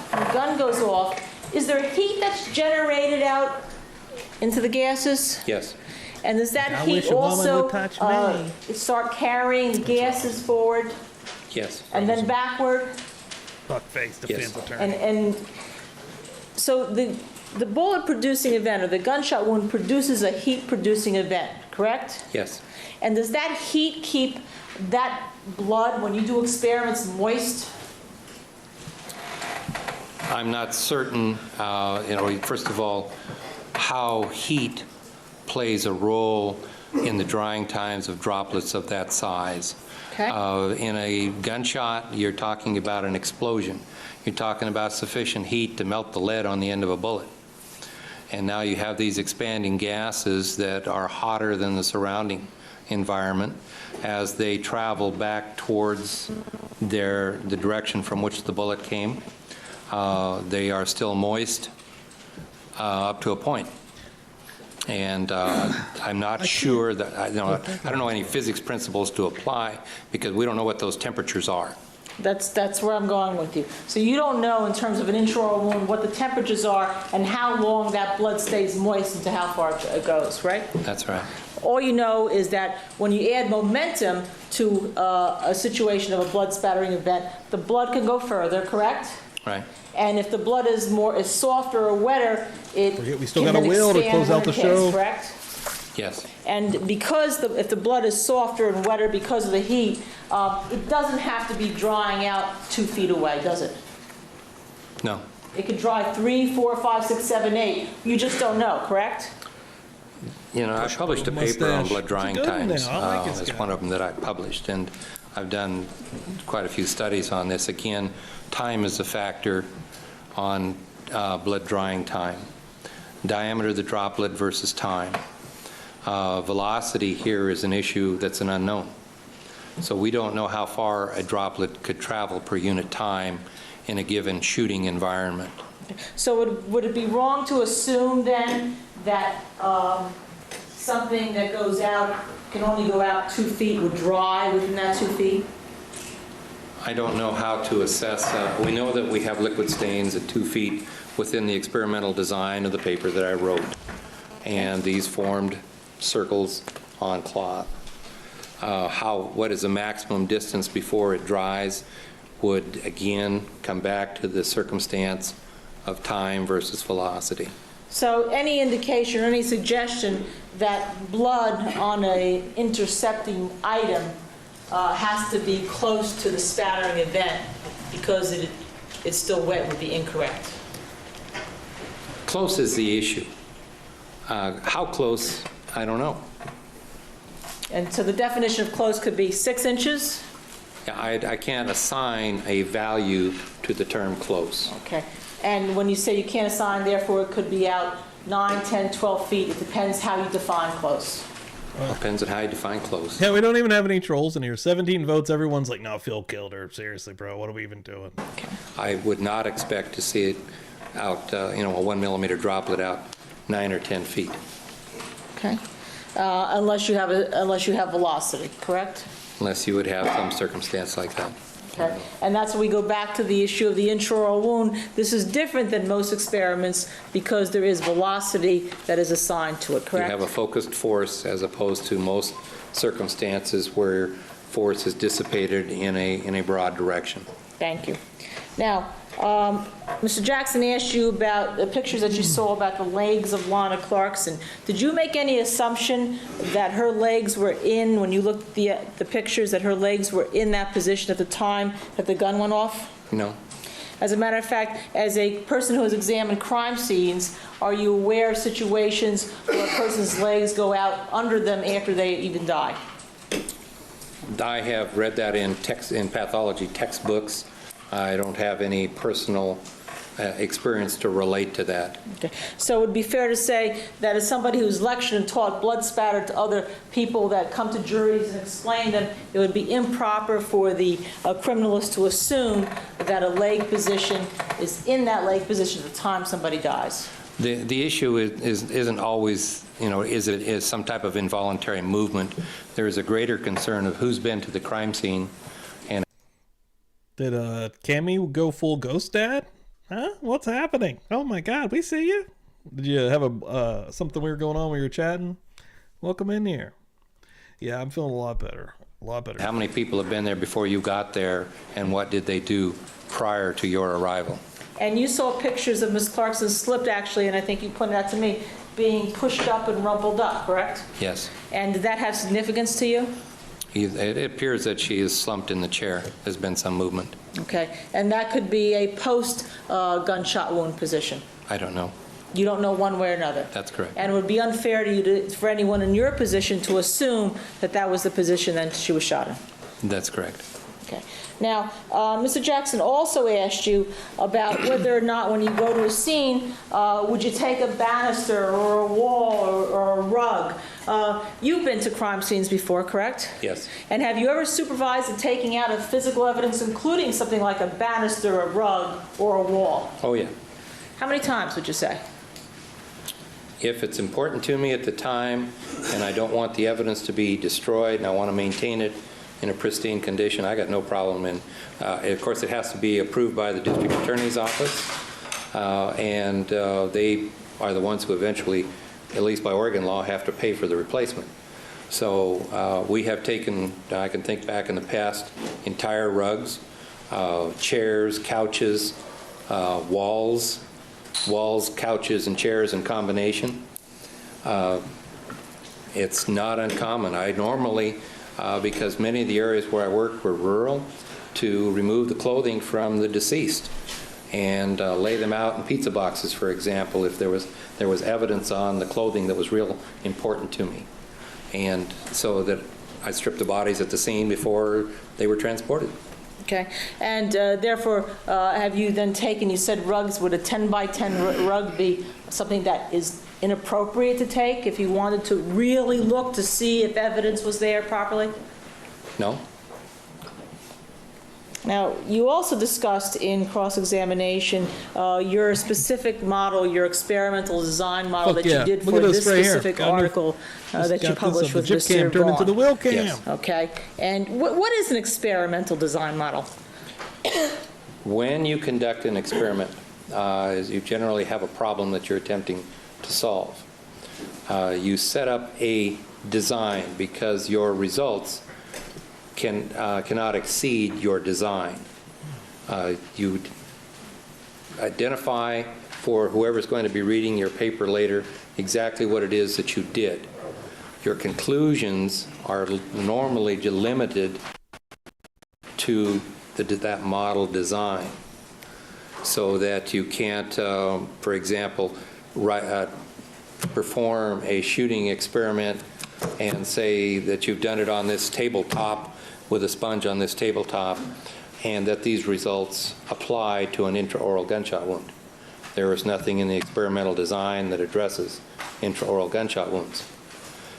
is there heat that's generated out into the gases? Yes. And does that I heat wish a woman also would touch me. start carrying gases forward Yes. and then backward? Fuckface Yes. defense attorney. And so the bullet producing event or the gunshot wound produces a heat producing event, correct? Yes. And does that heat keep that blood, when you do experiments, moist? I'm not certain, first of all, how heat plays a role in the drying times of droplets of that size. Okay. In a gunshot, you're talking about an explosion. You're talking about sufficient heat to melt the lead on the end of a bullet. And now you have these expanding gases that are hotter than the surrounding environment as they travel back towards the direction from which the bullet came. They are still moist up to a point. And I'm not sure that, I don't know any physics principles to apply because we don't know what those temperatures are. That's where I'm going with you. So you don't know in terms of an intraoral wound what the temperatures are and how long that blood stays moist and to how far it goes, right? That's right. All you know is that when you add momentum to a situation of a blood spattering event, the blood can go further, correct? Right. And if the blood is softer or wetter, it Forget we still can got a then will to expand close out when the it hits, show. correct? Yes. And because if the blood is softer and wetter because of the heat, it doesn't have to be drying out 2 feet away, does it? No. It could dry 3, 4, 5, 6, 7, 8. You just don't know, correct? I published a paper on blood drying It's a good one times. now. I like this It's guy. one of them that I published, and I've done quite a few studies on this. Again, time is a factor on blood drying time. Diameter of the droplet versus time. Velocity here is an issue that's an unknown. So we don't know how far a droplet could travel per unit time in a given shooting environment. So would it be wrong to assume then that something that goes out, can only go out 2 feet, would dry within that 2 feet? I don't know how to assess. We know that we have liquid stains at 2 feet within the experimental design of the paper that I wrote. And these formed circles on cloth. What is the maximum distance before it dries would again come back to the circumstance of time versus velocity. So any indication or any suggestion that blood on a intercepting item has to be close to the spattering event because it's still wet would be incorrect? Close is the issue. How close, I don't know. And so the definition of close could be 6 inches? Yeah, I can't assign a value to the term close. Okay. And when you say you can't assign, therefore it could be out 9, 10, 12 feet. It depends how you define close. Depends on how you define close. Yeah, we don't even have any trolls in here. 17 votes. Everyone's like, no, Phil killed her. Seriously, bro. What are we even doing? Okay. I would not expect to see it out, a 1 millimeter droplet out 9 or 10 feet. Okay. Unless you have velocity, correct? Unless you would have some circumstance like that. Okay. And that's when we go back to the issue of the intraoral wound. This is different than most experiments because there is velocity that is assigned to it, correct? You have a focused force as opposed to most circumstances where force is dissipated in a broad direction. Thank you. Now, Mr. Jackson asked you about the pictures that you saw about the legs of Lana Clarkson. Did you make any assumption that her legs were in, when you looked at the pictures, that her legs were in that position at the time that the gun went off? No. As a matter of fact, as a person who has examined crime scenes, are you aware of situations where a person's legs go out under them after they even die? I have read that in pathology textbooks. I don't have any personal experience to relate to that. Okay. So it would be fair to say that as somebody who's lectured and taught blood spatter to other people that come to juries and explain them, it would be improper for the criminalist to assume that a leg position is in that leg position at the time somebody dies. The issue isn't always, is some type of involuntary movement. There is a greater concern of who's been to the crime scene. And did Cammy go full ghost dad? Huh? What's happening? Oh my God, we see you. Did you have something weird going on when you were chatting? Welcome in here. Yeah, I'm feeling a lot better. A lot better. How many people have been there before you got there, and what did they do prior to your arrival? And you saw pictures of Ms. Clarkson's slipped, actually, and I think you pointed out to me, being pushed up and rumpled up, correct? Yes. And did that have significance to you? It appears that she is slumped in the chair. There's been some movement. Okay. And that could be a post-gunshot wound position? I don't know. You don't know one way or another? That's correct. And it would be unfair to you for anyone in your position to assume that that was the position that she was shot in? That's correct. Okay. Now, Mr. Jackson also asked you about whether or not when you go to a scene, would you take a banister or a wall or a rug? You've been to crime scenes before, correct? Yes. And have you ever supervised the taking out of physical evidence, including something like a banister, a rug, or a wall? Oh, yeah. How many times would you say? If it's important to me at the time and I don't want the evidence to be destroyed and I want to maintain it in a pristine condition, I got no problem. And of course, it has to be approved by the district attorney's office, and they are the ones who eventually, at least by Oregon law, have to pay for the replacement. So we have taken, I can think back in the past, entire rugs, chairs, couches, walls, couches, and chairs in combination. It's not uncommon. I normally, because many of the areas where I worked were rural, to remove the clothing from the deceased and lay them out in pizza boxes, for example, if there was evidence on the clothing that was real important to me. And so that I stripped the bodies at the scene before they were transported. Okay. And therefore, have you then taken, you said rugs, would a 10 by 10 rug be something that is inappropriate to take if you wanted to really look to see if evidence was there properly? No. Now, you also discussed in cross-examination your specific model, your experimental design model that you did for this specific article that you published with Mr. Turned into the wheel cam. Yes. Okay. And what is an experimental design model? When you conduct an experiment, you generally have a problem that you're attempting to solve. You set up a design because your results cannot exceed your design. You identify for whoever's going to be reading your paper later exactly what it is that you did. Your conclusions are normally limited to that model design, so that you can't, for example, perform a shooting experiment and say that you've done it on this tabletop with a sponge on this tabletop, and that these results apply to an intraoral gunshot wound. There is nothing in the experimental design that addresses intraoral gunshot wounds.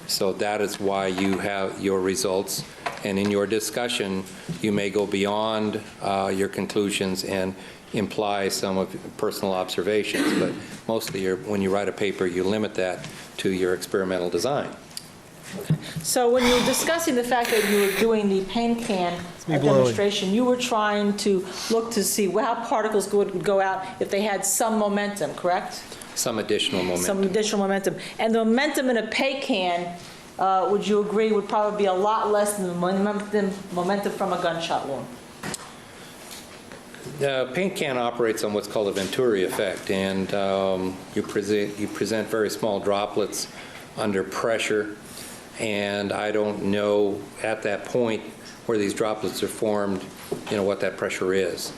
So that is why you have your results, and in your discussion, you may go beyond your conclusions and imply some of your personal observations, but mostly when you write a paper, you limit that to your experimental design. So when you were discussing the fact that you were doing the paint can demonstration, you were trying to look to see how particles would go out if they had some momentum, correct? Some additional momentum. Some additional momentum. And the momentum in a paint can, would you agree, would probably be a lot less than the momentum from a gunshot wound? The paint can operates on what's called a Venturi effect, and you present very small droplets under pressure, and I don't know at that point where these droplets are formed, what that pressure is.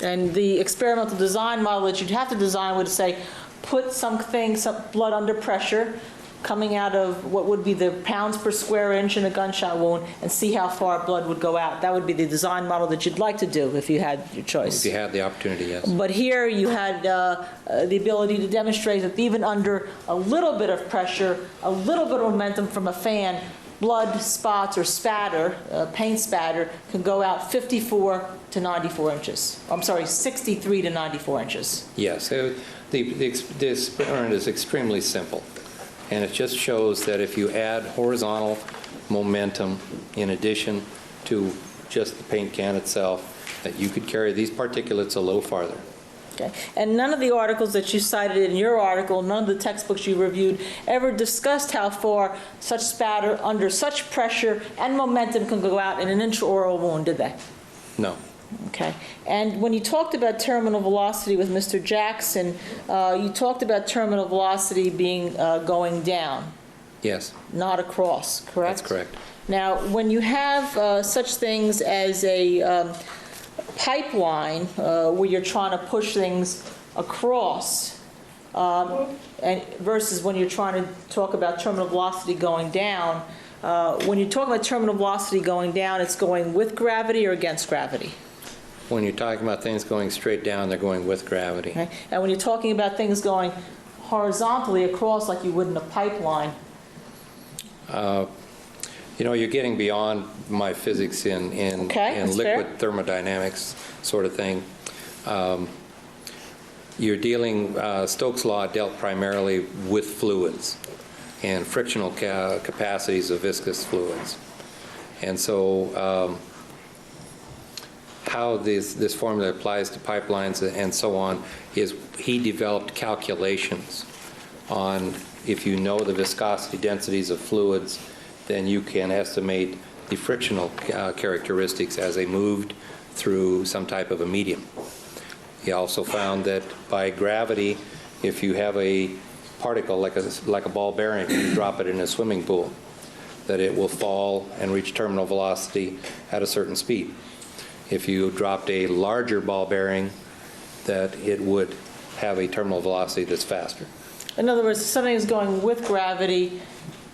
And the experimental design model that you'd have to design would say, put some blood under pressure coming out of what would be the pounds per square inch in a gunshot wound, and see how far blood would go out. That would be the design model that you'd like to do if you had your choice. If you had the opportunity, yes. But here you had the ability to demonstrate that even under a little bit of pressure, a little bit of momentum from a fan, blood spots or spatter, paint spatter, can go out 54 to 94 inches. I'm sorry, 63 to 94 inches. Yes, the experiment is extremely simple. And it just shows that if you add horizontal momentum in addition to just the paint can itself, that you could carry these particulates a little farther. Okay. And none of the articles that you cited in your article, none of the textbooks you reviewed, ever discussed how far such spatter under such pressure and momentum can go out in an intraoral wound, did they? No. Okay. And when you talked about terminal velocity with Mr. Jackson, you talked about terminal velocity being going down. Yes. Not across, correct? That's correct. Now, when you have such things as a pipeline where you're trying to push things across, and versus when you're trying to talk about terminal velocity going down, when you talk about terminal velocity going down, it's going with gravity or against gravity? When you're talking about things going straight down, they're going with gravity. Okay. And when you're talking about things going horizontally across like you would in a pipeline? You're getting beyond my physics in liquid thermodynamics sort of thing. You're dealing, Stokes' law dealt primarily with fluids and frictional capacities of viscous fluids. And so how this formula applies to pipelines and so on is he developed calculations on, if you know the viscosity densities of fluids, then you can estimate the frictional characteristics as they moved through some type of a medium. He also found that by gravity, if you have a particle like a ball bearing, you drop it in a swimming pool, that it will fall and reach terminal velocity at a certain speed. If you dropped a larger ball bearing, that it would have a terminal velocity that's faster. In other words, if something is going with gravity,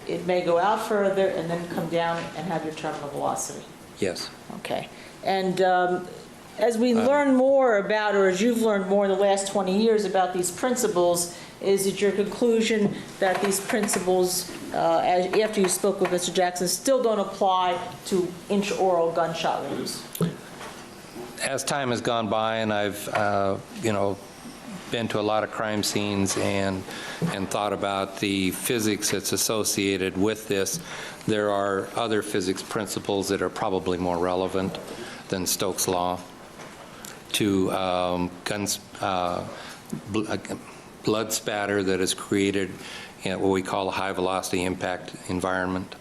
it may go out further and then come down and have your terminal velocity. Yes. Okay. And as we learn more about, or as you've learned more in the last 20 years about these principles, is it your conclusion that these principles, after you spoke with Mr. Jackson, still don't apply to intraoral gunshot wounds? as time has gone by and I've, been to a lot of crime scenes and thought about the physics that's associated with this, there are other physics principles that are probably more relevant than Stokes' law to blood spatter that is created in what we call a high-velocity impact environment.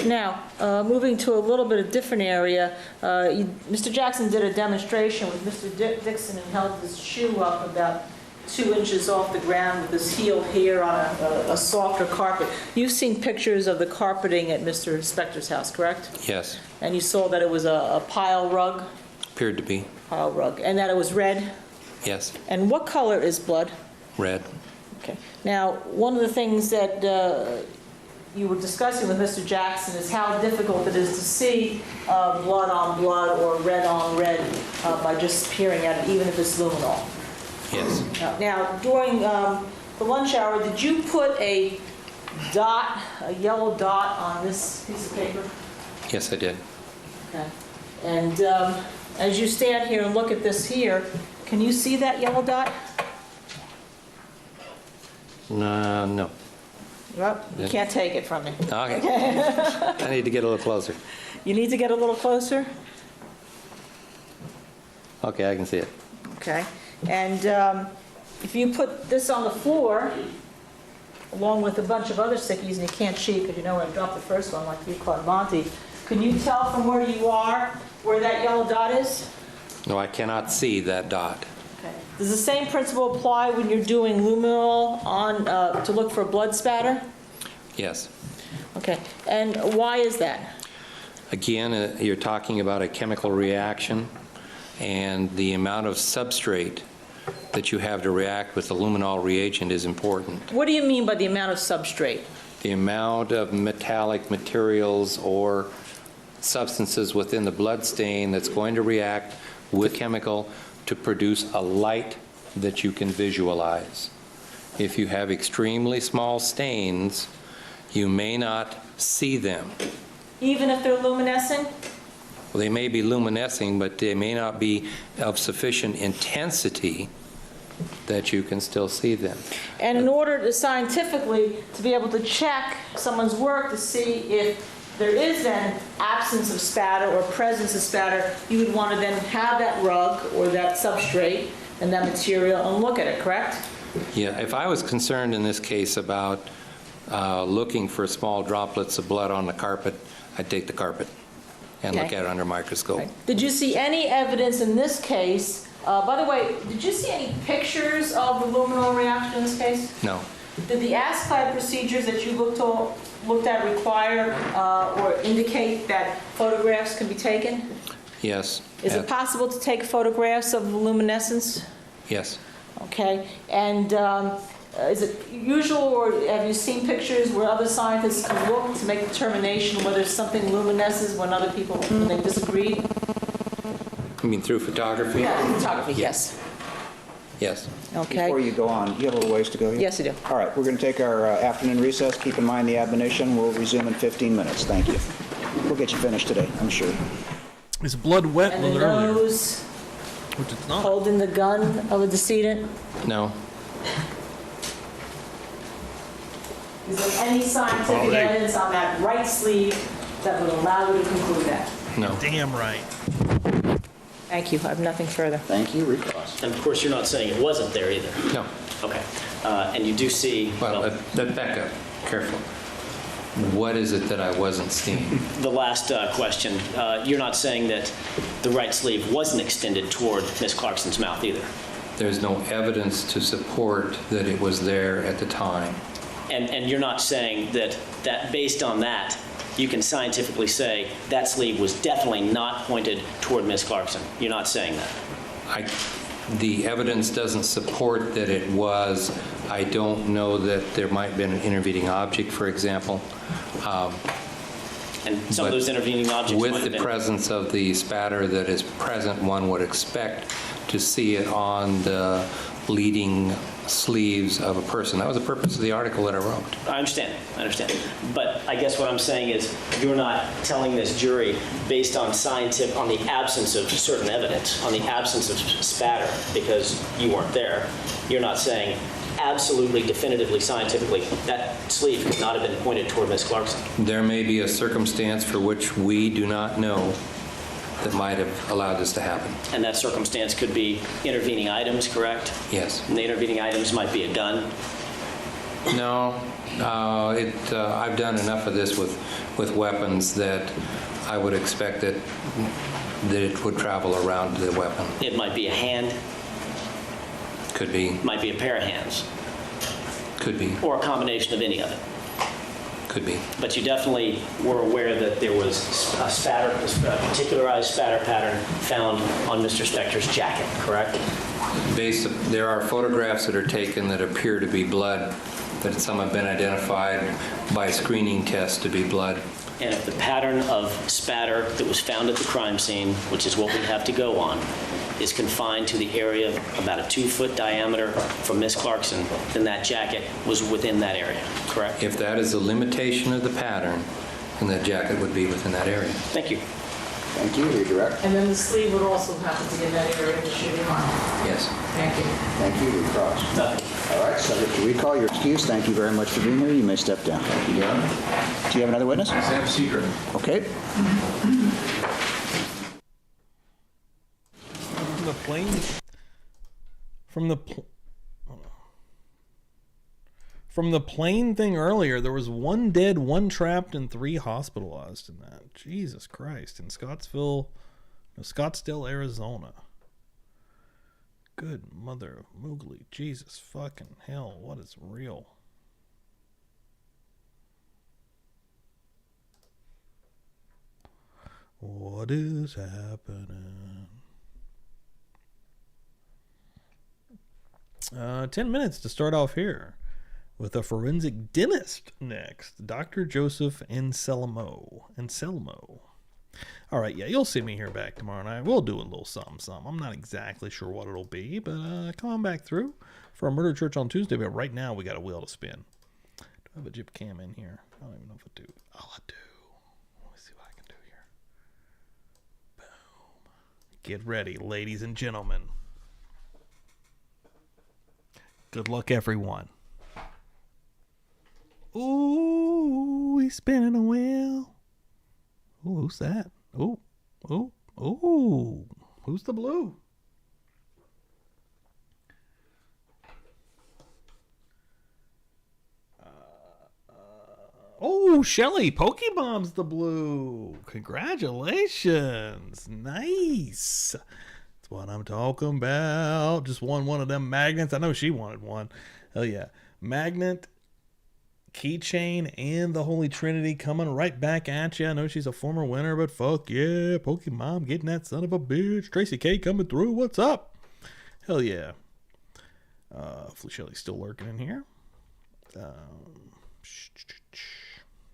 Now, moving to a little bit of different area, Mr. Jackson did a demonstration with Mr. Dixon and held his shoe up about 2 inches off the ground with his heel here on a softer carpet. You've seen pictures of the carpeting at Mr. Spector's house, correct? Yes. And you saw that it was a pile rug? Appeared to be. Pile rug. And that it was red? Yes. And what color is blood? Red. Okay. Now, one of the things that you were discussing with Mr. Jackson is how difficult it is to see blood on blood or red on red by just peering at it, even if it's luminol. Yes. Now, during the lunch hour, did you put a dot, a yellow dot on this piece of paper? Yes, I did. Okay. And as you stand here and look at this here, can you see that yellow dot? No. Well, you can't take it from me. Okay. I need to get a little closer. You need to get a little closer? Okay, I can see it. Okay. And if you put this on the floor, along with a bunch of other stickies, and you can't cheat because you know where I dropped the first one, like you caught Monty, can you tell from where you are where that yellow dot is? No, I cannot see that dot. Okay. Does the same principle apply when you're doing luminol on to look for blood spatter? Yes. Okay. And why is that? Again, you're talking about a chemical reaction, and the amount of substrate that you have to react with the luminol reagent is important. What do you mean by the amount of substrate? The amount of metallic materials or substances within the blood stain that's going to react with chemical to produce a light that you can visualize. If you have extremely small stains, you may not see them. Even if they're luminescent? Well, they may be luminescing, but they may not be of sufficient intensity that you can still see them. And in order to scientifically to be able to check someone's work to see if there is an absence of spatter or presence of spatter, you would want to then have that rug or that substrate and that material and look at it, correct? Yeah, if I was concerned in this case about looking for small droplets of blood on the carpet, I'd take the carpet and look at it under a microscope. Right. Did you see any evidence in this case? By the way, did you see any pictures of the luminol reaction in this case? No. Did the ASCII procedures that you looked at require or indicate that photographs can be taken? Yes. Is it possible to take photographs of luminescence? Yes. Okay. And is it usual, or have you seen pictures where other scientists can look to make a determination whether something luminesces when other people when they disagree? You mean through photography? Yeah, photography, yes. Yes. Okay. Before you go on, you have a little ways to go here? Yes, I do. All right, we're going to take our afternoon recess. Keep in mind the admonition. We'll resume in 15 minutes. Thank you. We'll get you finished today, I'm sure. Is blood wet And when the they're earlier? nose Which it's not. holding the gun of a decedent? No. Is there any scientific evidence on that right sleeve that would allow you to conclude that? No. Damn right. Thank you. I have nothing further. Thank you. Recross. And of course, you're not saying it wasn't there either. No. Okay. And you do see, Well, back up. Careful. What is it that I wasn't seeing? the last question, you're not saying that the right sleeve wasn't extended toward Miss Clarkson's mouth either. There's no evidence to support that it was there at the time. And you're not saying that based on that, you can scientifically say that sleeve was definitely not pointed toward Miss Clarkson. You're not saying that. The evidence doesn't support that it was. I don't know that there might have been an intervening object, for example. And some of those intervening objects might With have the been. presence of the spatter that is present, one would expect to see it on the leading sleeves of a person. That was the purpose of the article that I wrote. I understand. But I guess what I'm saying is you're not telling this jury based on the absence of certain evidence, on the absence of spatter, because you weren't there. You're not saying absolutely, definitively, scientifically, that sleeve could not have been pointed toward Ms. Clarkson. There may be a circumstance for which we do not know that might have allowed this to happen. And that circumstance could be intervening items, correct? Yes. And the intervening items might be a gun. No, I've done enough of this with weapons that I would expect that it would travel around the weapon. It might be a hand. Could be. Might be a pair of hands. Could be. Or a combination of any of it. Could be. But you definitely were aware that there was a particularized spatter pattern found on Mr. Spector's jacket, correct? There are photographs that are taken that appear to be blood, that some have been identified by screening tests to be blood. And if the pattern of spatter that was found at the crime scene, which is what we have to go on, is confined to the area about a 2-foot diameter from Miss Clarkson, then that jacket was within that area, correct? If that is a limitation of the pattern, then that jacket would be within that area. Thank you. Thank you. Redirect. And then the sleeve would also happen to be in that area of the shooting arm. Yes. Thank you. Thank you. Recross. Nothing. All right, subject to recall. Your excuse. Thank you very much for being here. You may step down. Thank you, Darren. Do you have another witness? Sam Seeger. Okay. From the plane thing earlier, there was 1 dead, 1 trapped, and 3 hospitalized in that. Jesus Christ. In Scottsdale, Arizona. Good mother of Moogly. Jesus fucking hell. What is real? What is happening? 10 minutes to start off here with a forensic dentist next. Dr. Joseph Anselmo. All right, yeah, you'll see me here back tomorrow night. We'll do a little something. I'm not exactly sure what it'll be, but come on back through for a Murder Church on Tuesday. But right now, we got a wheel to spin. Do I have a Jip Cam in here? I don't even know if I do. Oh, I do. Let me see what I can do here. Boom. Get ready, ladies and gentlemen. Good luck, everyone. Ooh, he's spinning a wheel. Ooh, who's that? Ooh. Who's the blue? Oh, Shelly, Pokebom's the blue. Congratulations. Nice. That's what I'm talking about. Just won one of them magnets. I know she wanted one. Hell yeah. Magnet, keychain, and the Holy Trinity coming right back at you. I know she's a former winner, but fuck yeah. Pokemon getting that son of a bitch. Tracy K coming through. What's up? Hell yeah. Hopefully Shelly's still lurking in here.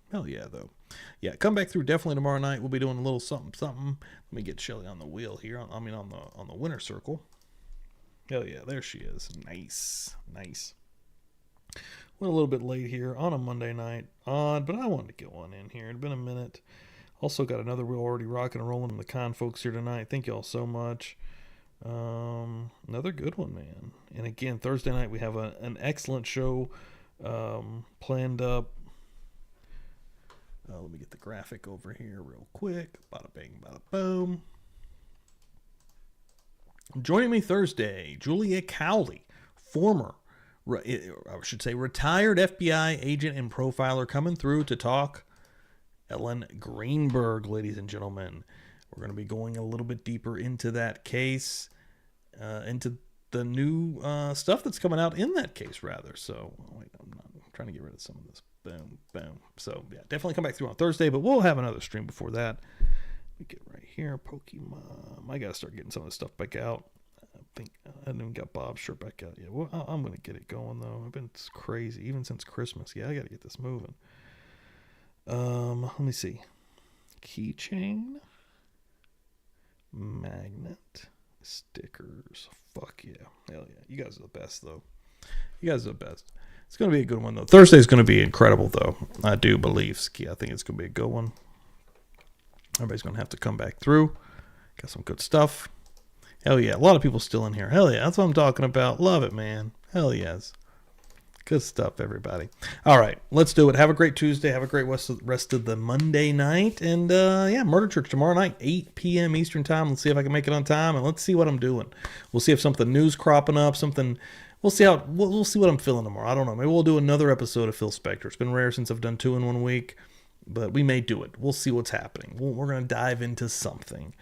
Hell yeah, though. Yeah, come back through definitely tomorrow night. We'll be doing a little something. Let me get Shelly on the wheel here. On the winner circle. Hell yeah, there she is. Nice. Went a little bit late here on a Monday night. Odd, but I wanted to get one in here. It'd been a minute. Also got another wheel already rocking and rolling from the con folks here tonight. Thank y'all so much. Another good one, man. And again, Thursday night we have an excellent show planned up. Let me get the graphic over here real quick. Bada bing, bada boom. Joining me Thursday, Julia Cowley, retired FBI agent and profiler, coming through to talk Ellen Greenberg, ladies and gentlemen. We're going to be going a little bit deeper into that case, into the new stuff that's coming out in that case, rather. So, wait, I'm trying to get rid of some of this. Boom, boom. So, yeah, definitely come back through on Thursday, but we'll have another stream before that. Let me get right here. Pokemon. I got to start getting some of this stuff back out. I think I haven't even got Bob's shirt back out yet. Well, I'm going to get it going, though. I've been crazy, even since Christmas. Yeah, I got to get this moving. Let me see. Keychain. Magnet. Stickers. Fuck yeah. Hell yeah. You guys are the best, though. You guys are the best. It's going to be a good one, though. Thursday's going to be incredible, though. I do believe. I think it's going to be a good one. Everybody's going to have to come back through. Got some good stuff. Hell yeah. A lot of people still in here. Hell yeah. That's what I'm talking about. Love it, man. Hell yes. Good stuff, everybody. All right. Let's do it. Have a great Tuesday. Have a great rest of the Monday night. And, yeah, Murder Church tomorrow night, 8 p.m. Eastern time. Let's see if I can make it on time. And let's see what I'm doing. We'll see if something new's cropping up. We'll see we'll see what I'm feeling tomorrow. I don't know. Maybe we'll do another episode of Phil Spector. It's been rare since I've done 2 in 1 week, but we may do it. We'll see what's happening. We're going to dive into something.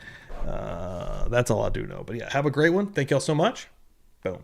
That's all I do know. But yeah, have a great one. Thank y'all so much. Boom.